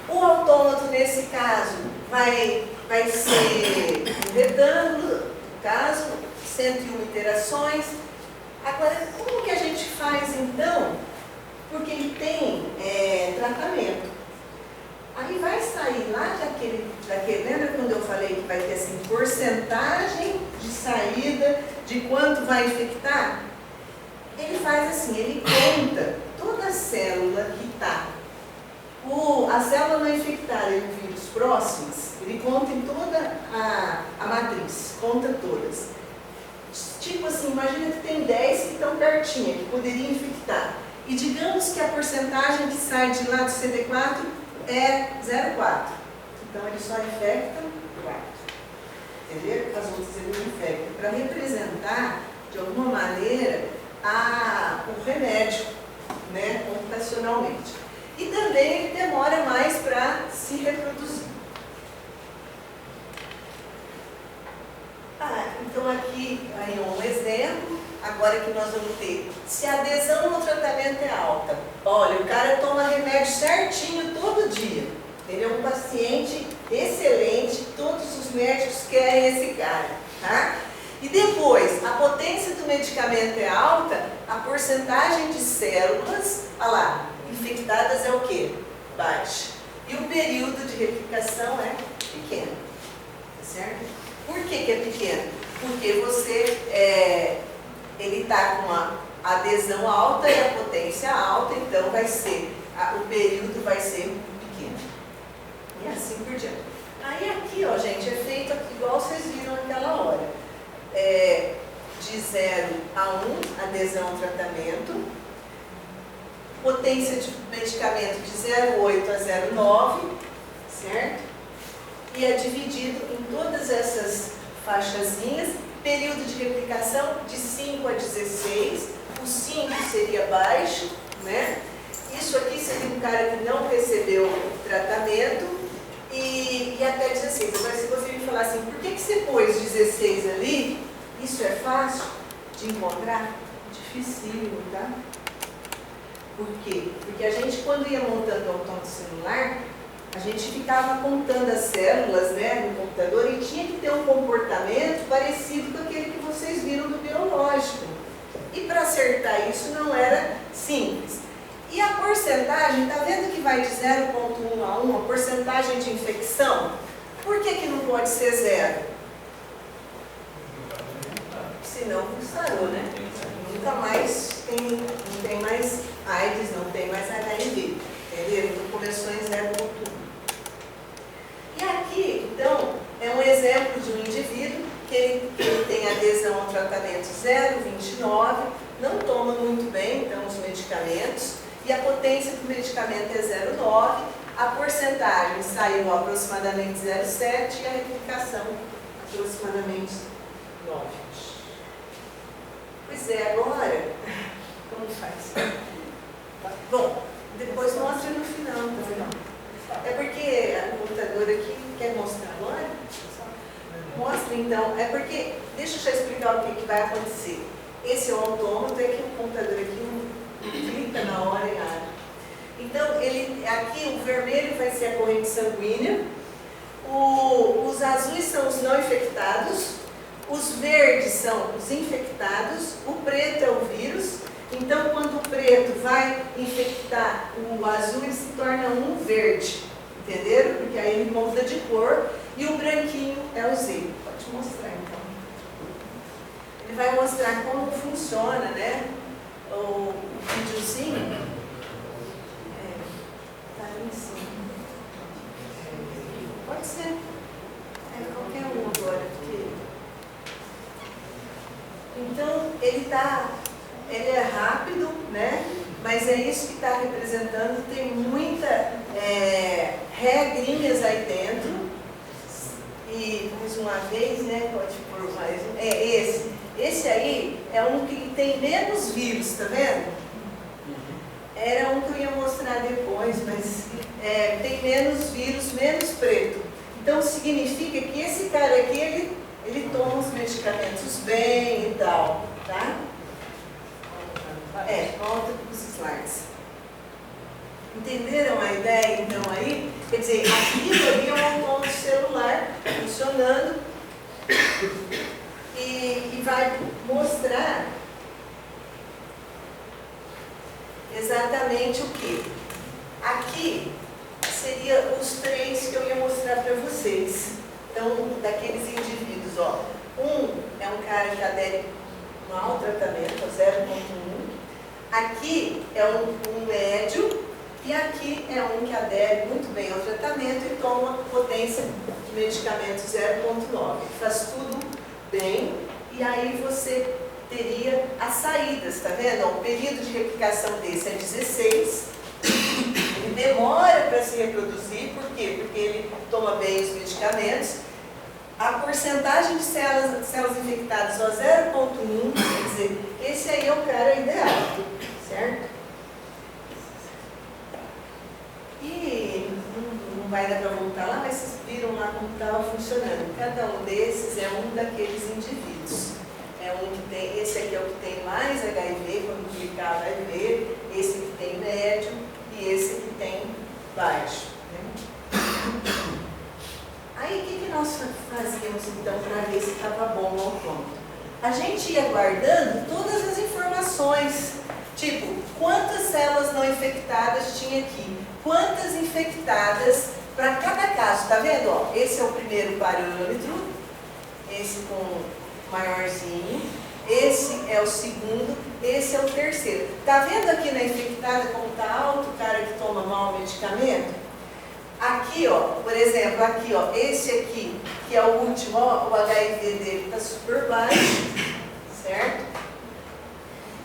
O autômato, nesse caso, vai ser um retângulo, no caso, 101 iterações. Agora, como que a gente faz então? Porque ele tem tratamento. Aí vai sair lá daquele, lembra quando eu falei que vai ter assim, porcentagem de saída de quanto vai infectar? Ele faz assim, ele conta toda a célula que está, a célula não infectada e o vírus próximos, ele conta em toda a matriz, conta todas. Tipo assim, imagina que tem 10 que estão pertinho, que poderiam infectar. E digamos que a porcentagem que sai de lá do CD4 é 0,4. Então ele só infecta 4. Entendeu? As outras ele não infecta. Para representar, de alguma maneira, o remédio, né, computacionalmente. E também ele demora mais para se reproduzir. Então aqui aí um exemplo, agora que nós vamos ter, se a adesão no tratamento é alta, olha, o cara toma remédio certinho todo dia, ele é um paciente excelente, todos os médicos querem esse cara, tá? E depois, do medicamento é alta, a porcentagem de células, olha lá, infectadas é o quê? Baixa. E o período de replicação é pequeno, certo? Por que é pequeno? Porque ele está com a adesão alta e a potência alta, então o período vai ser pequeno. E assim por diante. Aí aqui, ó, gente, é feito igual vocês viram naquela hora. De 0 a 1, adesão ao tratamento. Potência de medicamento de 0,8 a 0,9, certo? E é dividido em todas essas faixazinhas. Período de replicação de 5 a 16. O 5 seria baixo, né? Isso aqui seria um cara que não recebeu tratamento e até 16. Agora, se você me falar assim, por que você pôs 16 ali? Isso é fácil de encontrar? Dificílimo, tá? Por quê? Porque a gente, quando ia montando o autômato celular, a gente ficava contando as células, né, no computador e tinha que ter um comportamento parecido com aquele que vocês viram do biológico. E para acertar isso não era simples. E a porcentagem, está vendo que vai de 0,1 a 1, a porcentagem de infecção? Por que não pode ser 0? Senão sarou, né? Nunca mais não tem mais AIDS, não tem mais HIV. Entenderam? Então começou em 0,1. E aqui, então, é um exemplo de um indivíduo que ele tem adesão ao tratamento 0,29, não toma muito bem, então, os medicamentos, e a potência do medicamento é 0,9, a porcentagem saiu aproximadamente 0,7 e a replicação aproximadamente 9. Pois é, agora, como faz? Bom, depois mostra no final, tá? É porque o computador aqui quer mostrar agora? Mostra então, é porque, deixa eu já explicar o que vai acontecer. Esse é o autômato, é que o computador aqui clica na hora e abre. Então, aqui o vermelho vai ser a corrente sanguínea, os azuis são os não infectados, os verdes são os infectados, o preto é o vírus. Então, quando o preto vai infectar o azul, ele se torna um verde. Entenderam? Porque aí ele muda de cor. E o branquinho é o Z. Pode mostrar, então. Ele vai mostrar como funciona, né? O videozinho. Está ali em cima. Pode ser. Qualquer um agora. Porque... Então, ele é rápido, né? Mas é isso que está representando. Tem muita regrinhas aí dentro. E mais uma vez, né? Pode pôr mais um. Esse aí é um que tem menos vírus, tá vendo? Era um que eu ia mostrar depois, mas tem menos vírus, menos preto. Então significa que esse cara aqui, ele toma os medicamentos bem e tal, tá? Volta para os slides. Entenderam a ideia, então, aí? Quer dizer, aquilo ali é um autômato celular funcionando e vai mostrar exatamente o que? Aqui seria os 3 que eu ia mostrar para vocês. Então, daqueles indivíduos, ó. Um é um cara que adere ao tratamento, 0,1. Aqui é um médio e aqui é um que adere muito bem ao tratamento e toma potência de medicamento 0,9. Faz tudo bem e aí você teria as saídas, tá vendo? O período de replicação desse é 16. Ele demora para se reproduzir, por quê? Porque ele toma bem os medicamentos. A porcentagem de células infectadas só 0,1, quer dizer, esse aí é o cara ideal, certo? E não vai dar para voltar lá, mas vocês viram lá como estava funcionando. Cada um desses é um daqueles indivíduos. É um que tem, esse aqui é o que tem mais HIV, quando clicar vai ver, esse que tem médio e esse que tem baixo. Né? Aí o que nós fazíamos então para ver se estava bom o autômato? a gente ia guardando todas as informações, tipo, quantas células não infectadas tinha aqui, quantas infectadas para cada caso, tá vendo? Ó, esse é o primeiro parâmetro, esse com maiorzinho, esse é o segundo, esse é o terceiro. Tá vendo aqui na infectada como tá alto o cara que toma mal o medicamento? Aqui, ó, por exemplo, aqui, ó, esse aqui, que é o último, ó, o HIV dele está super baixo, certo?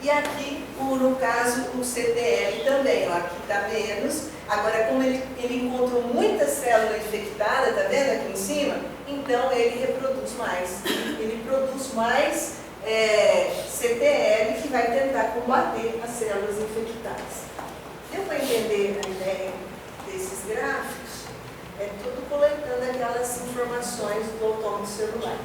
E aqui, no caso, o CTL também, ó, aqui está menos. Agora, como ele encontrou muita célula infectada, tá vendo aqui em cima? Então, ele reproduz mais. Ele produz mais CTL que vai tentar combater as células infectadas. Deu para entender a ideia desses gráficos? É tudo coletando aquelas informações do autômato celular.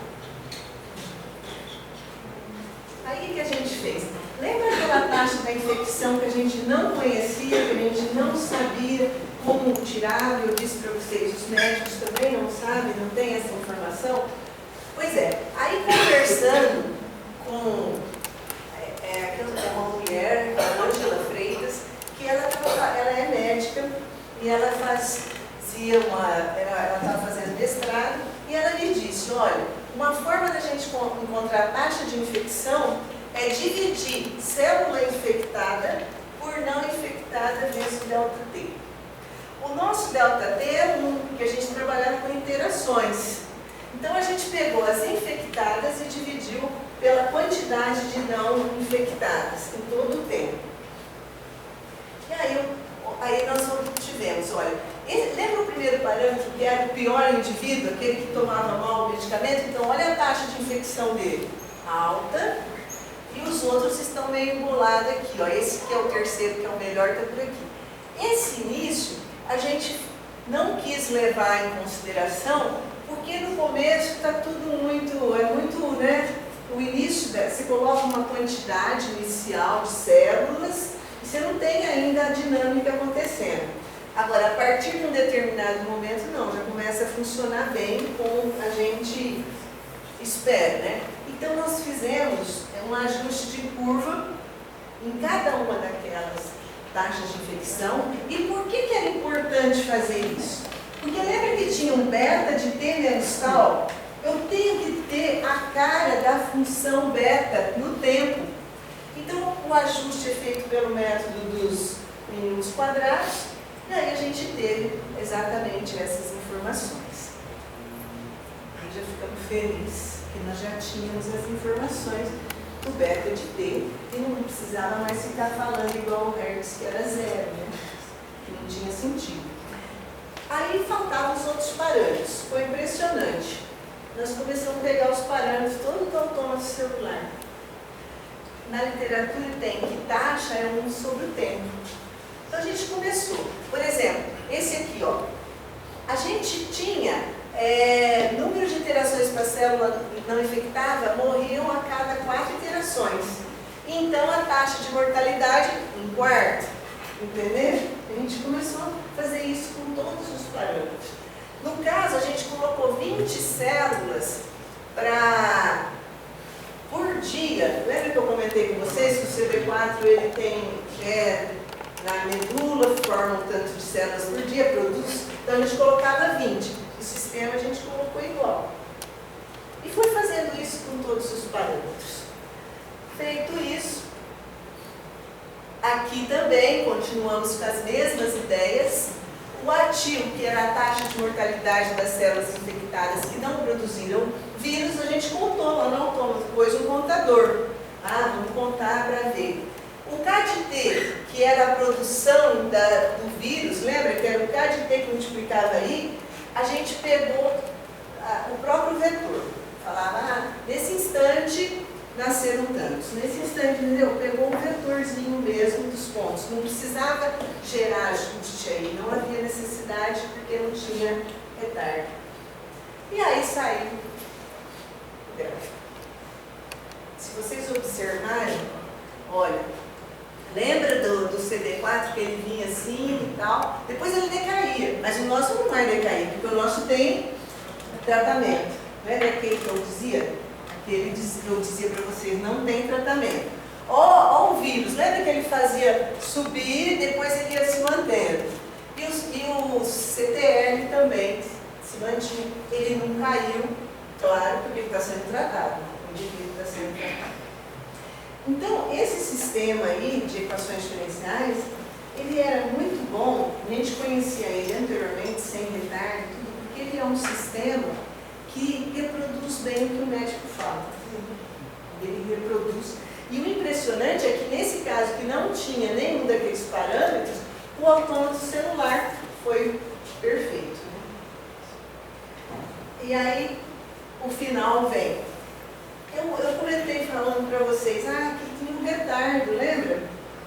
Aí o que a gente fez? Lembra aquela taxa da infecção que a gente não conhecia, que a gente não sabia como tirar? Eu disse para vocês, os médicos também não sabem, não têm essa informação? Pois é, aí conversando com uma mulher, a Ângela Freitas, que ela é médica e ela estava fazendo mestrado, e ela me disse, olha, uma forma da gente encontrar a taxa de infecção é dividir célula infectada por não infectada vezes o delta T. O nosso delta T é 1, que a gente trabalhava com interações. Então a gente pegou as infectadas e dividiu pela quantidade de não infectadas em todo o tempo. E aí nós obtivemos, olha, lembra o primeiro parâmetro que era o pior indivíduo, aquele que tomava mal o medicamento? Então olha a taxa de infecção dele, alta, e os outros estão meio embolados aqui, ó. Esse que é o terceiro, que é o melhor, está por aqui. Esse início a gente não quis levar em consideração, porque no começo está tudo muito, né? O início, você coloca uma quantidade inicial de células e você não tem ainda a dinâmica acontecendo. Agora, a partir de um determinado momento, não, já começa a funcionar bem como a gente espera, né? Então, nós fizemos um ajuste de curva em cada uma daquelas taxas de infecção. E por que era importante fazer isso? Porque lembra que tinha um beta de T menos tal? Eu tenho que ter a cara da função beta no tempo. Então, o ajuste é feito pelo método dos mínimos quadrados, e aí a gente teve exatamente essas informações. Aí já ficamos felizes que nós já tínhamos as informações do beta de T, e não precisava mais ficar falando igual o Hertz, que era zero, né? Que não tinha sentido. Aí faltavam os outros parâmetros, foi impressionante. Nós começamos a pegar os parâmetros todo do autômato celular. Na literatura tem que taxa é 1 sobre o tempo. Então a gente começou. Por exemplo, esse aqui, ó. A gente tinha número de interações para a célula não infectada morriam a cada 4 interações. Então a taxa de mortalidade, 1/4. Entendeu? A gente começou a fazer isso com todos os parâmetros. No caso, a gente colocou 20 células por dia. Lembra que eu comentei com vocês que o CD4 ele tem na medula, forma um tanto de células por dia, produz. Então a gente colocava 20. O sistema a gente colocou igual. E foi fazendo isso com todos os parâmetros. Feito isso, aqui também continuamos com as mesmas ideias. O ativo, que era a taxa de mortalidade das células infectadas que não produziram vírus, a gente contou lá no autômato, pôs um contador. Vamos contar para ver. O KDT, que era a produção do vírus, lembra que era o KDT que multiplicava aí? A gente pegou o próprio vetor. Falava, nesse instante nasceram tantos. Nesse instante, entendeu? Pegou um vetorzinho mesmo dos pontos. Não precisava gerar ajuste aí. Não havia necessidade porque não tinha retardo. E aí saiu o gráfico. Se vocês observarem, olha, lembra do CD4 que ele vinha assim e tal? Depois ele decaía. Mas o nosso não vai decair, porque o nosso tem tratamento. Não é daquele que eu dizia? eu dizia para vocês, não tem tratamento. Ó o vírus, lembra que ele fazia subir, depois ele ia se mantendo. E o CTL também se mantinha, ele não caiu, claro, porque ele está sendo tratado, o indivíduo está sendo tratado. Então, esse sistema aí de equações diferenciais, ele era muito bom, a gente conhecia ele anteriormente, sem retardo, porque ele é um sistema que reproduz bem o que o médico fala. Ele reproduz. E o impressionante é que nesse caso, que não tinha nenhum daqueles parâmetros, o autômato celular foi perfeito. Né? E aí, o final vem. Eu comentei falando para vocês, que tinha um retardo, lembra?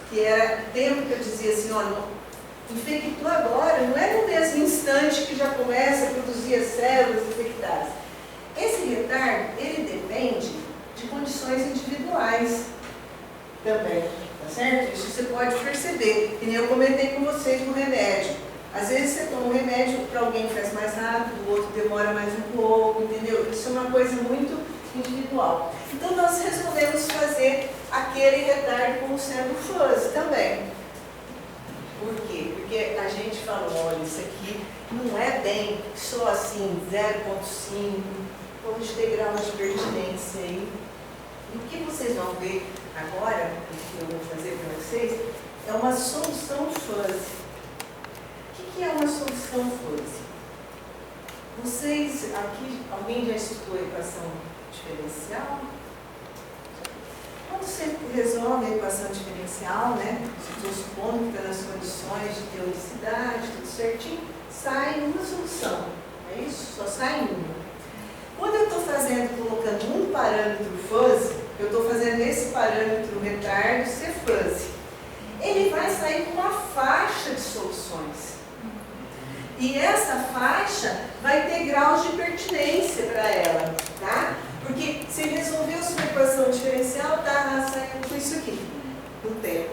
Que era tempo que eu dizia assim, olha, infectou agora, não é no mesmo instante que já começa a produzir as células infectadas. Esse retardo, ele depende de condições individuais também, tá certo? Isso você pode perceber, que nem eu comentei com vocês no remédio. Às vezes você toma um remédio para alguém faz mais rápido, o outro demora mais um pouco, entendeu? Isso é uma coisa muito individual. Então nós resolvemos fazer aquele retardo como sendo fuzzy também. Por quê? Porque a gente falou, olha, isso aqui não é bem só assim, 0,5, pode ter grau de pertinência aí. E o que vocês vão ver agora, o que eu vou fazer para vocês, é uma solução fuzzy. O que é uma solução fuzzy? Vocês, aqui, alguém já estudou a equação diferencial? Quando você resolve a equação diferencial, né, estou supondo que está nas condições de teoricidade, tudo certinho, sai uma solução. É isso? Só sai uma. Quando eu estou colocando um parâmetro fuzzy, eu estou fazendo esse parâmetro retardo ser fuzzy. Ele vai sair com uma faixa de soluções. E essa faixa vai ter graus de pertinência para ela, tá? Porque se resolveu sua equação diferencial, tá saindo com isso aqui, no tempo.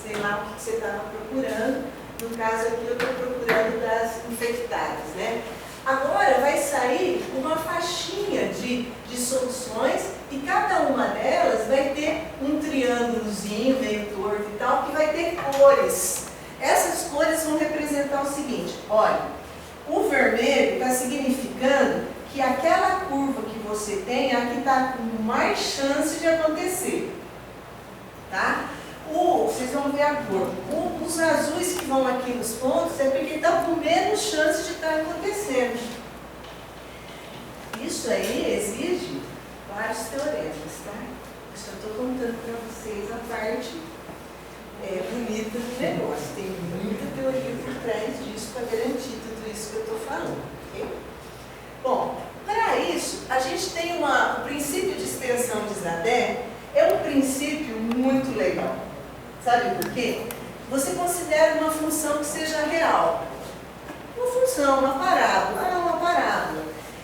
Sei lá o que você estava procurando. No caso aqui, eu estou procurando das infectadas, né? Agora vai sair uma faixinha de soluções e cada uma delas vai ter um triângulozinho meio torto e tal, que vai ter cores. Essas cores vão representar o seguinte, olha, o vermelho está significando que aquela curva que você tem é a que está com mais chance de acontecer, tá? Vocês vão ver a cor. Os azuis que vão aqui nos pontos é porque está com menos chance de estar acontecendo. Isso aí exige vários teoremas, tá? Isso eu estou contando para vocês a parte bonita do negócio. Tem muita teoria por trás disso para garantir tudo isso que eu estou falando. Okay? Bom, para isso, a gente tem o princípio de extensão de Zadé, é um princípio muito legal. Sabe por quê? Você considera uma função que seja real. Uma função, uma parábola. Uma parábola.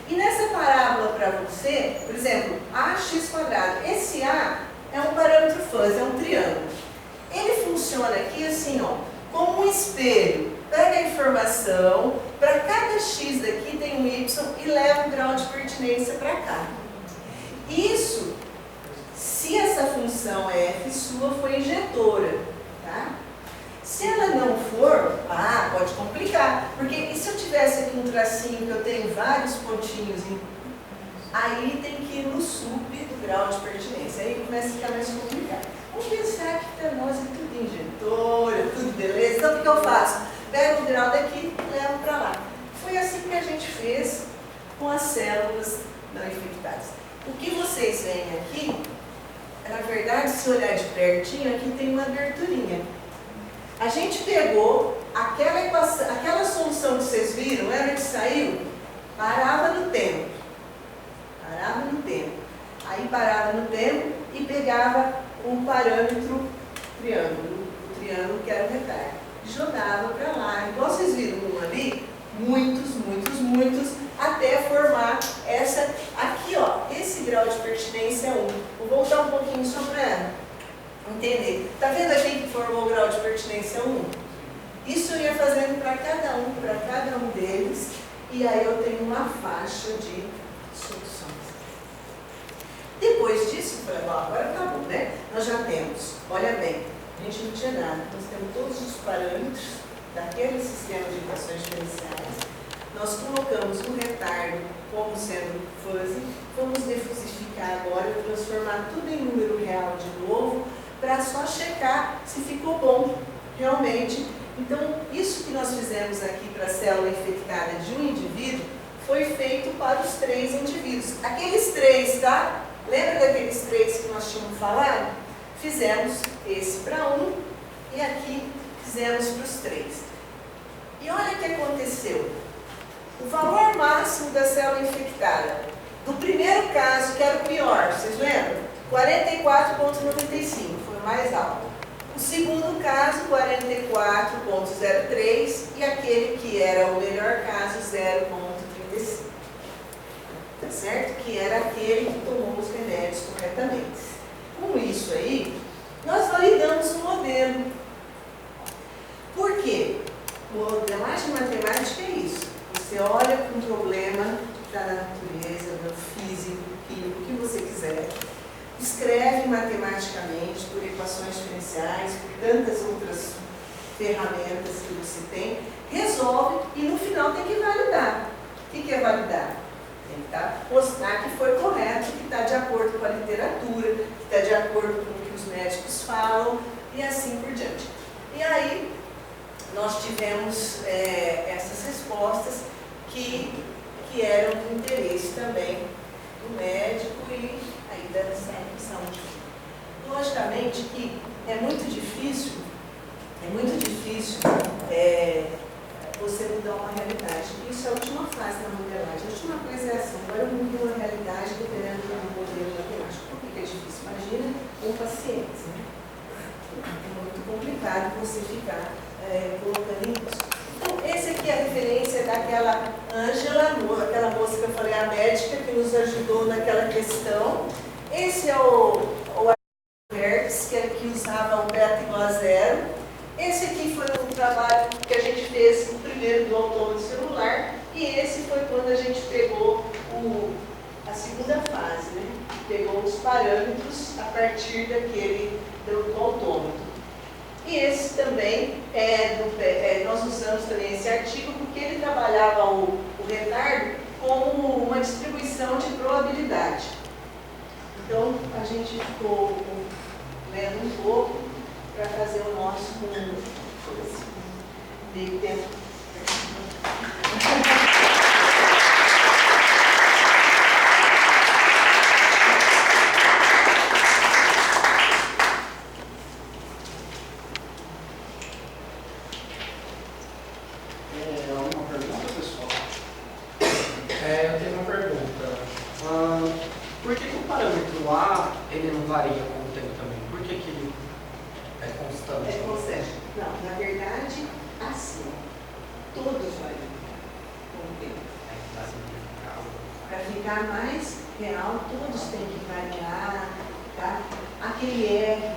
E nessa parábola para você, por exemplo, ax². Esse A é um parâmetro fuzzy, é um triângulo. Ele funciona aqui assim, ó, como um espelho. Pega a informação, para cada x daqui tem um y e leva o grau de pertinência para cá. Isso, se essa função f sua for injetora, tá? Se ela não for, pode complicar. Porque e se eu tivesse aqui um tracinho que eu tenho vários pontinhos, aí tem que ir no sup do grau de pertinência. Aí começa a ficar mais complicado. Vamos pensar que para nós é tudo injetora, tudo beleza. Então o que eu faço? Pego o grau daqui e levo para lá. Foi assim que a gente fez com as células não infectadas. O que vocês veem aqui, na verdade, se olhar de pertinho, aqui tem uma aberturinha. A gente pegou aquela equação, aquela solução que vocês viram, lembra que saiu? Parava no tempo. Parava no tempo. Aí parava no tempo e pegava um parâmetro triângulo, o triângulo que era o retardo. Jogava para lá. Igual vocês viram um ali, muitos, até formar essa, aqui ó, esse grau de pertinência é 1. Vou voltar um pouquinho só para entender. Tá vendo aqui que formou o grau de pertinência 1? Isso eu ia fazendo para cada um deles, e aí eu tenho uma faixa de soluções. Eu falei, bom, agora acabou, né? Nós já temos, olha bem, a gente não tinha nada, nós temos todos os parâmetros daquele sistema de equações diferenciais, nós colocamos o retardo como sendo fuzzy, vamos defusificar agora, transformar tudo em número real de novo, para só checar se ficou bom, realmente. Então, isso que nós fizemos aqui para a célula infectada de um indivíduo, foi feito para os 3 indivíduos. Aqueles 3, tá? Lembra daqueles 3 que nós tínhamos falado? Fizemos esse para um e aqui fizemos para os 3. E olha o que aconteceu. O valor máximo da célula infectada, do primeiro caso, que era o pior, vocês lembram? 44,95, foi o mais alto. O segundo caso, 44,03 e aquele que era o melhor caso, 0,35. Tá certo? Que era aquele que tomou os remédios corretamente. Com isso aí, nós validamos o modelo. Por quê? Modelagem matemática é isso. Você olha para um problema da natureza, do físico, químico, o que você quiser, escreve matematicamente por equações diferenciais, por tantas outras ferramentas que você tem, resolve e no final tem que validar. O que é validar? Tem que mostrar que foi correto, que está de acordo com a literatura, que está de acordo com o que os médicos falam e assim por diante. E aí, nós tivemos essas respostas que eram do interesse também do médico e aí da saúde. Logicamente que é muito difícil você mudar uma realidade. Isso é a última fase da modelagem. A última coisa é assim, agora eu mudo uma realidade dependendo do modelo matemático. Por que é difícil? Imagina um paciente, né? É muito complicado você ficar colocando isso. Então, esse aqui é a referência daquela Ângela, aquela moça que eu falei, a médica, que nos ajudou naquela questão. Esse é o Hertz, que usava o beta igual a 0. Esse aqui foi um trabalho que a gente fez no primeiro do autômato celular. E esse foi quando a gente pegou a segunda fase, né? Pegou os parâmetros a partir daquele do autômato. E esse também, nós usamos também esse artigo porque ele trabalhava o retardo como uma distribuição de probabilidade. Então, a gente ficou lendo um pouco para fazer o nosso meio tempo. Alguma pergunta, pessoal? Eu tenho uma pergunta. Por que o parâmetro A ele não varia com o tempo também? Por que ele é constante? É constante. Não, na verdade, assim, todos variam com o tempo. Para ficar mais real, todos têm que variar, tá? Aquele R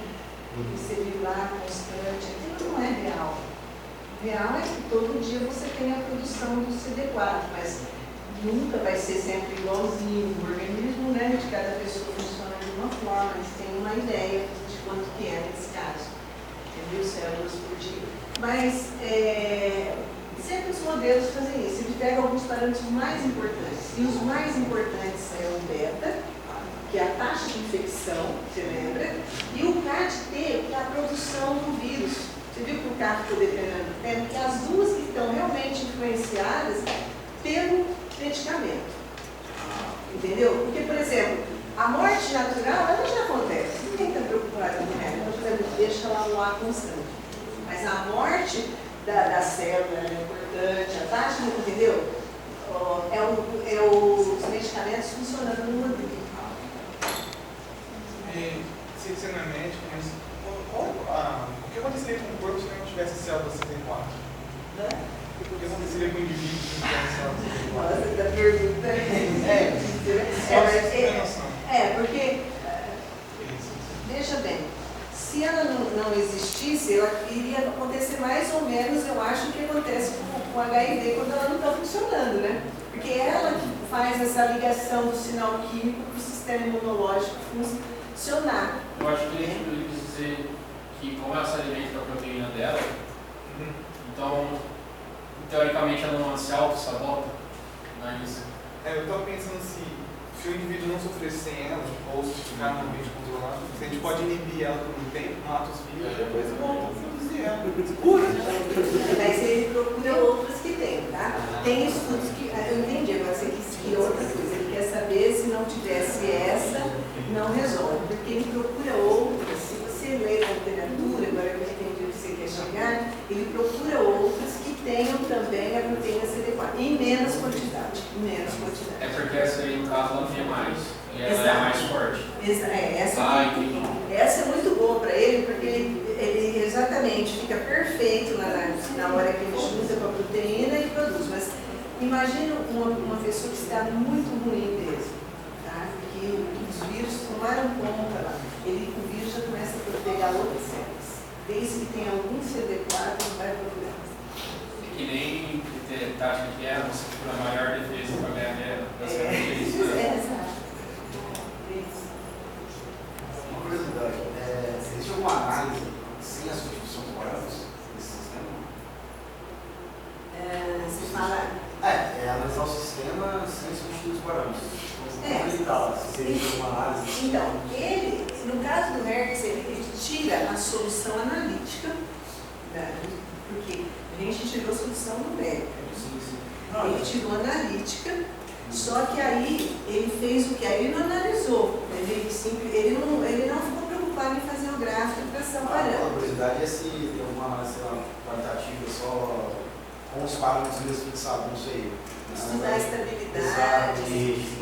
que você viu lá, constante, aquilo não é real. Real é que todo dia você tem a produção do CD4, mas nunca vai ser sempre igualzinho. O organismo, né, de cada pessoa funciona de uma forma, eles têm uma ideia de quanto que é nesse caso. 1.000 células por dia. Mas sempre os modelos fazem isso. Ele pega alguns parâmetros mais importantes. E os mais importantes é o beta, que é a taxa de infecção, você lembra? E o KT, que é a produção do vírus. Você viu que o carro ficou dependendo do tempo? Que as duas que estão realmente influenciadas pelo medicamento. Entendeu? Porque, por exemplo, a morte natural, ela já acontece. Ninguém está preocupado com ela. Por exemplo, deixa lá o ar constante. Mas a morte da célula é importante, a taxa, entendeu? Os medicamentos funcionando no modelo. Sei que você não é médico, mas o que aconteceria com o corpo se não tivesse célula CD4? Né? O que aconteceria com o indivíduo se não tivesse célula CD4? Nossa, essa pergunta porque, veja bem, se ela não existisse, ela iria acontecer mais ou menos, eu acho, o que acontece com o HIV quando ela não está funcionando, né? Porque é ela que faz essa ligação do sinal químico para o sistema imunológico funcionar. funcionar. Eu acho que ele quis dizer que como ela se alimenta da proteína dela, então, teoricamente, ela não se auto-sabota, mas... Eu estou pensando se o indivíduo não sofrer sem ela, ou se ficar no ambiente controlado, se a gente pode inibir ela por um tempo, mata os vírus, e depois volta a produzir ela. Mas ele procura outras que tem, tá? Tem estudos que... Eu entendi, agora você quis que outra coisa. Ele quer saber se não tivesse essa, não resolve. Porque ele procura outras. Se você ler a literatura, agora eu entendi o que você quer chegar, ele procura outras que tenham também a proteína CD4. Em menos quantidade. É porque essa aí, no caso, ela não tem mais. E ela é mais forte. Essa é muito boa para ele, porque ele exatamente fica perfeito na hora que ele junta com a proteína e produz. Mas imagina uma pessoa que está muito ruim mesmo, tá? Que os vírus tomaram conta lá. O vírus já começa a pegar outras células. Desde que tenha algum CD4, não vai procurar. É que nem tática de guerra, você procura a maior defesa para ganhar guerra. Exato. Uma curiosidade, existe alguma análise sem a substituição dos parâmetros desse sistema? Você fala... analisar o sistema sem substituir os parâmetros. Se existe alguma análise. Então, ele, no caso do Hertz, ele tira a solução analítica, né? Porque a gente tirou a solução numérica. Ele tirou a analítica, só que aí ele fez o que? Aí ele não analisou. Ele não ficou preocupado em fazer o gráfico para traçar o parâmetro. A curiosidade é se tem alguma análise qualitativa só com os parâmetros mesmo fixados, não sei. Estudar a estabilidade.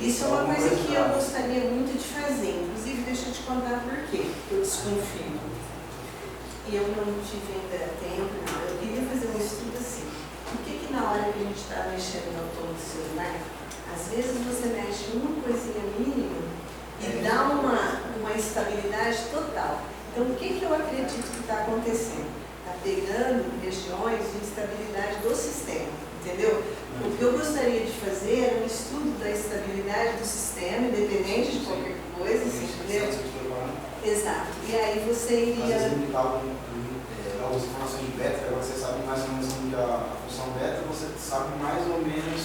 Isso é uma coisa que eu gostaria muito de fazer. Inclusive, deixa eu te contar por quê. Eu desconfio. E eu não tive ainda tempo. Eu queria fazer um estudo assim. Por que na hora que a gente está mexendo no autônomo celular, às vezes você mexe uma coisinha mínima e dá uma estabilidade total. Então, o que eu acredito que está acontecendo? Está pegando regiões de instabilidade do sistema, entendeu? O que eu gostaria de fazer era um estudo da estabilidade do sistema, independente de qualquer coisa, entendeu? Exato. E aí você iria... Às vezes, algumas informações de beta, agora você sabe mais ou menos a função beta, você sabe mais ou menos,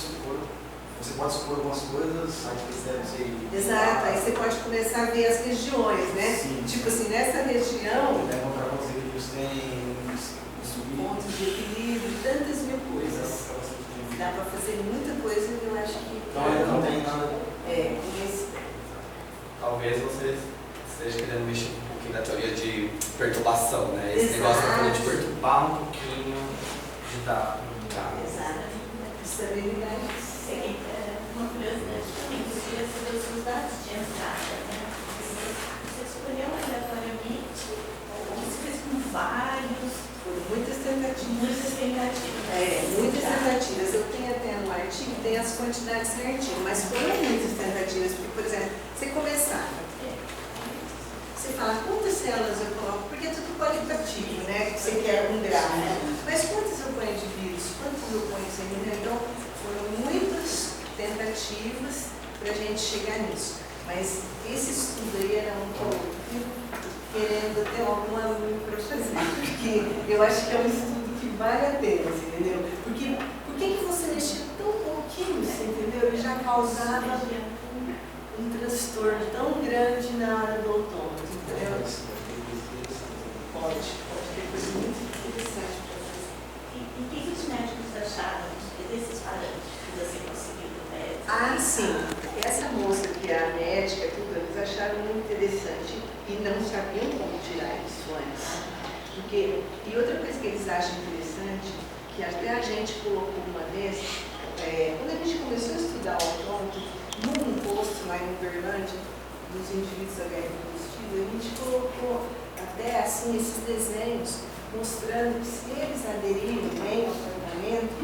você pode supor algumas coisas, aí você deve ser... Exato, aí você pode começar a ver as regiões, né? Sim. Tipo assim, nessa região... Deve encontrar quantos equilíbrios tem, pontos de equilíbrio, tantas mil coisas. Dá para fazer muita coisa e eu acho que... Não tem nada... Talvez você esteja querendo mexer um pouquinho na teoria de perturbação, né? Esse negócio tá falando de perturbar um pouquinho, de dar... Exato. Estabilidade. Sim, uma curiosidade também, eu queria saber os seus dados de entrada, né? Você escolheu aleatoriamente ou você fez com vários? Foram muitas tentativas. Muitas tentativas. Eu tenho até no artigo, tem as quantidades certinho, mas foram muitas tentativas, porque, por exemplo, você começava, você fala quantas células eu coloco, porque é tudo qualitativo, né? Você quer um grau, né? Mas quantas eu ponho de vírus, quantas eu ponho de semente? Então, foram muitas tentativas para a gente chegar nisso. Mas esse estudo aí era um que eu querendo ter algum aluno para fazer, porque eu acho que é um estudo que vale a pena, entendeu? Porque por que você mexia tão pouquinho, você entendeu? Ele já causava um transtorno tão grande na hora do outono, entendeu? Pode ter coisa muito interessante para fazer. E o que os médicos acharam desses parâmetros que você conseguiu do médico? Sim. Essa moça que é a médica, tudo, eles acharam muito interessante e não sabiam como tirar isso antes. E outra coisa que eles acham interessante, que até a gente colocou uma vez, quando a gente começou a estudar o autônomo, num posto lá em Uberlândia, dos indivíduos HIV positivo, a gente colocou até assim esses desenhos mostrando que se eles aderirem bem ao tratamento,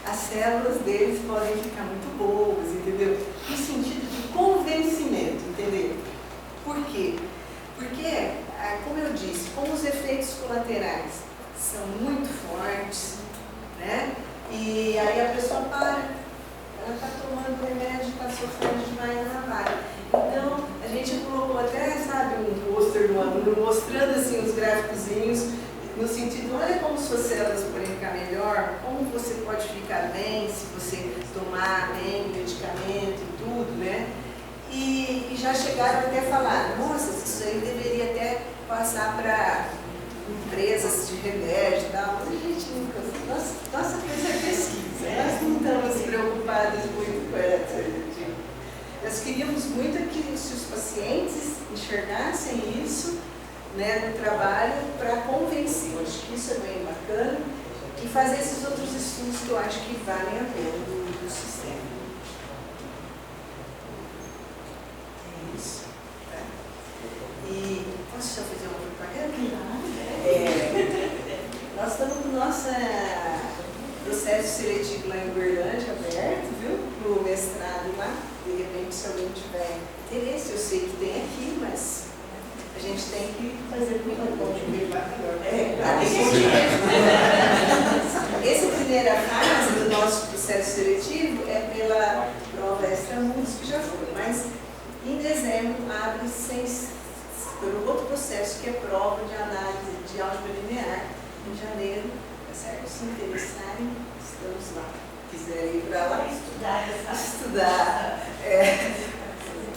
as células deles podem ficar muito boas, entendeu? No sentido de convencimento, entendeu? Por quê? Porque, como eu disse, como os efeitos colaterais são muito fortes, né? E aí a pessoa para, ela está tomando remédio, está sofrendo demais, ela para. Então, a gente colocou até, sabe, número, mostrando assim os gráficozinhos, no sentido, olha como suas células podem ficar melhor, como você pode ficar bem se você tomar bem medicamento e tudo, né? E já chegaram até a falar, nossa, isso aí deveria até passar para empresas de remédio e tal, mas a gente nunca, nossa coisa é pesquisa, nós não estamos preocupados muito com essa. Nós queríamos muito que se os pacientes enxergassem isso, né, no trabalho para convencer. Eu acho que isso é bem bacana e fazer esses outros estudos que eu acho que valem a pena do sistema. É isso. Tá? E posso só fazer uma propaganda? Nós estamos com o nosso processo seletivo lá em Uberlândia aberto, viu? Para o mestrado lá. De repente, se alguém tiver interesse, eu sei que tem aqui, mas a gente tem que fazer muito bom de ver lá melhor. Essa primeira fase do nosso processo seletivo é pela prova extramuros, que já foi, mas em dezembro abre-se pelo outro processo, que é prova de análise de álgebra linear, em janeiro, tá certo? Se interessarem, estamos lá. Quiserem ir para lá, estudar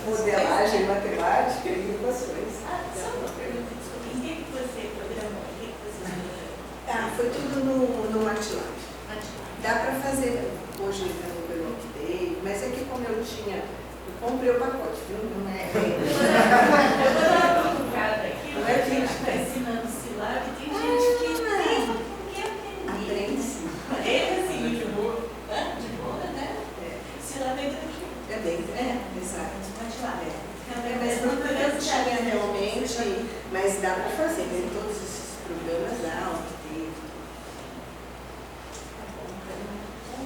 modelagem matemática e equações. Só uma pergunta, desculpa, em que você programou? O que você estudou? Foi tudo no MATLAB. Dá para fazer hoje no Workday, mas é que como eu comprei o pacote, viu? Não é. Eu vou dar uma procurada aqui, a gente está ensinando Silab e tem gente que aprende sim. É assim, de boa, né? Silab é bem, exato. MATLAB. Mas não tinha realmente, mas dá para fazer, né? Todos esses programas dá,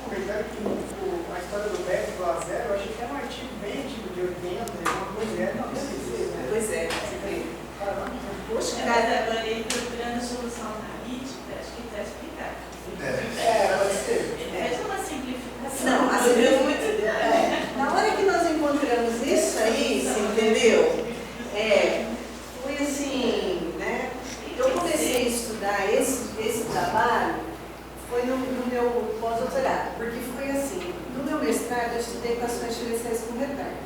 Apesar que a história do Beto do A0, eu achei que era um artigo bem antigo, de 80, uma coisa, não sei, né? Pois é, você vê. Poxa, agora ele procurando a solução analítica, acho que está explicado. Pode ser. Ele fez uma simplificação. Não, na hora que nós encontramos isso aí, você entendeu? Foi assim, né? Eu comecei a estudar esse trabalho, foi no meu pós-doutorado, porque foi assim, no meu mestrado eu estudei equações diferenciais com retardo.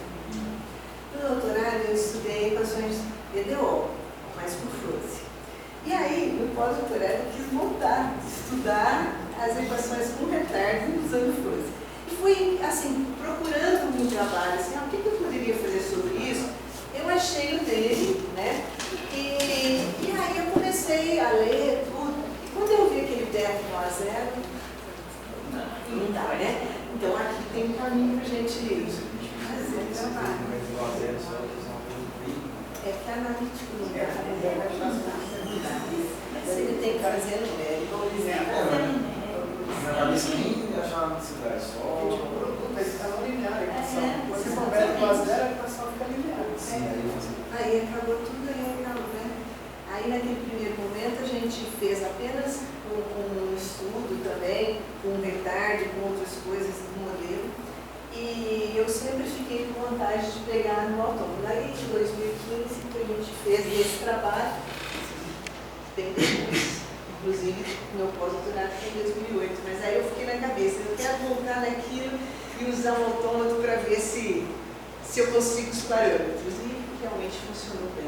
No doutorado eu estudei equações EDO, mais com Froese. E aí, no pós-doutorado eu quis voltar, estudar as equações com retardo usando Froese. E fui, assim, procurando um trabalho, assim, o que eu poderia fazer sobre isso? Eu achei o dele, né? E aí eu comecei a ler tudo. E quando eu vi aquele Beto do A0, não dá, né? Então aqui tem um caminho para a gente fazer o trabalho. É que analítico não dá. Mas ele tem que fazer numérico. Analista nem achar necessidade, só. Mas está no linear, você conversa com A0, a equação fica linear. Aí acabou tudo legal, né? Aí naquele primeiro momento a gente fez apenas um estudo também, com retardo, com outras coisas do modelo. E eu sempre fiquei com vontade de pegar no autônomo. Aí em 2015 que a gente fez esse trabalho, bem depois. Inclusive, meu pós-doutorado foi em 2008, mas aí eu fiquei na cabeça, eu quero voltar naquilo e usar um autômato para ver se eu consigo os parâmetros. E realmente funcionou bem.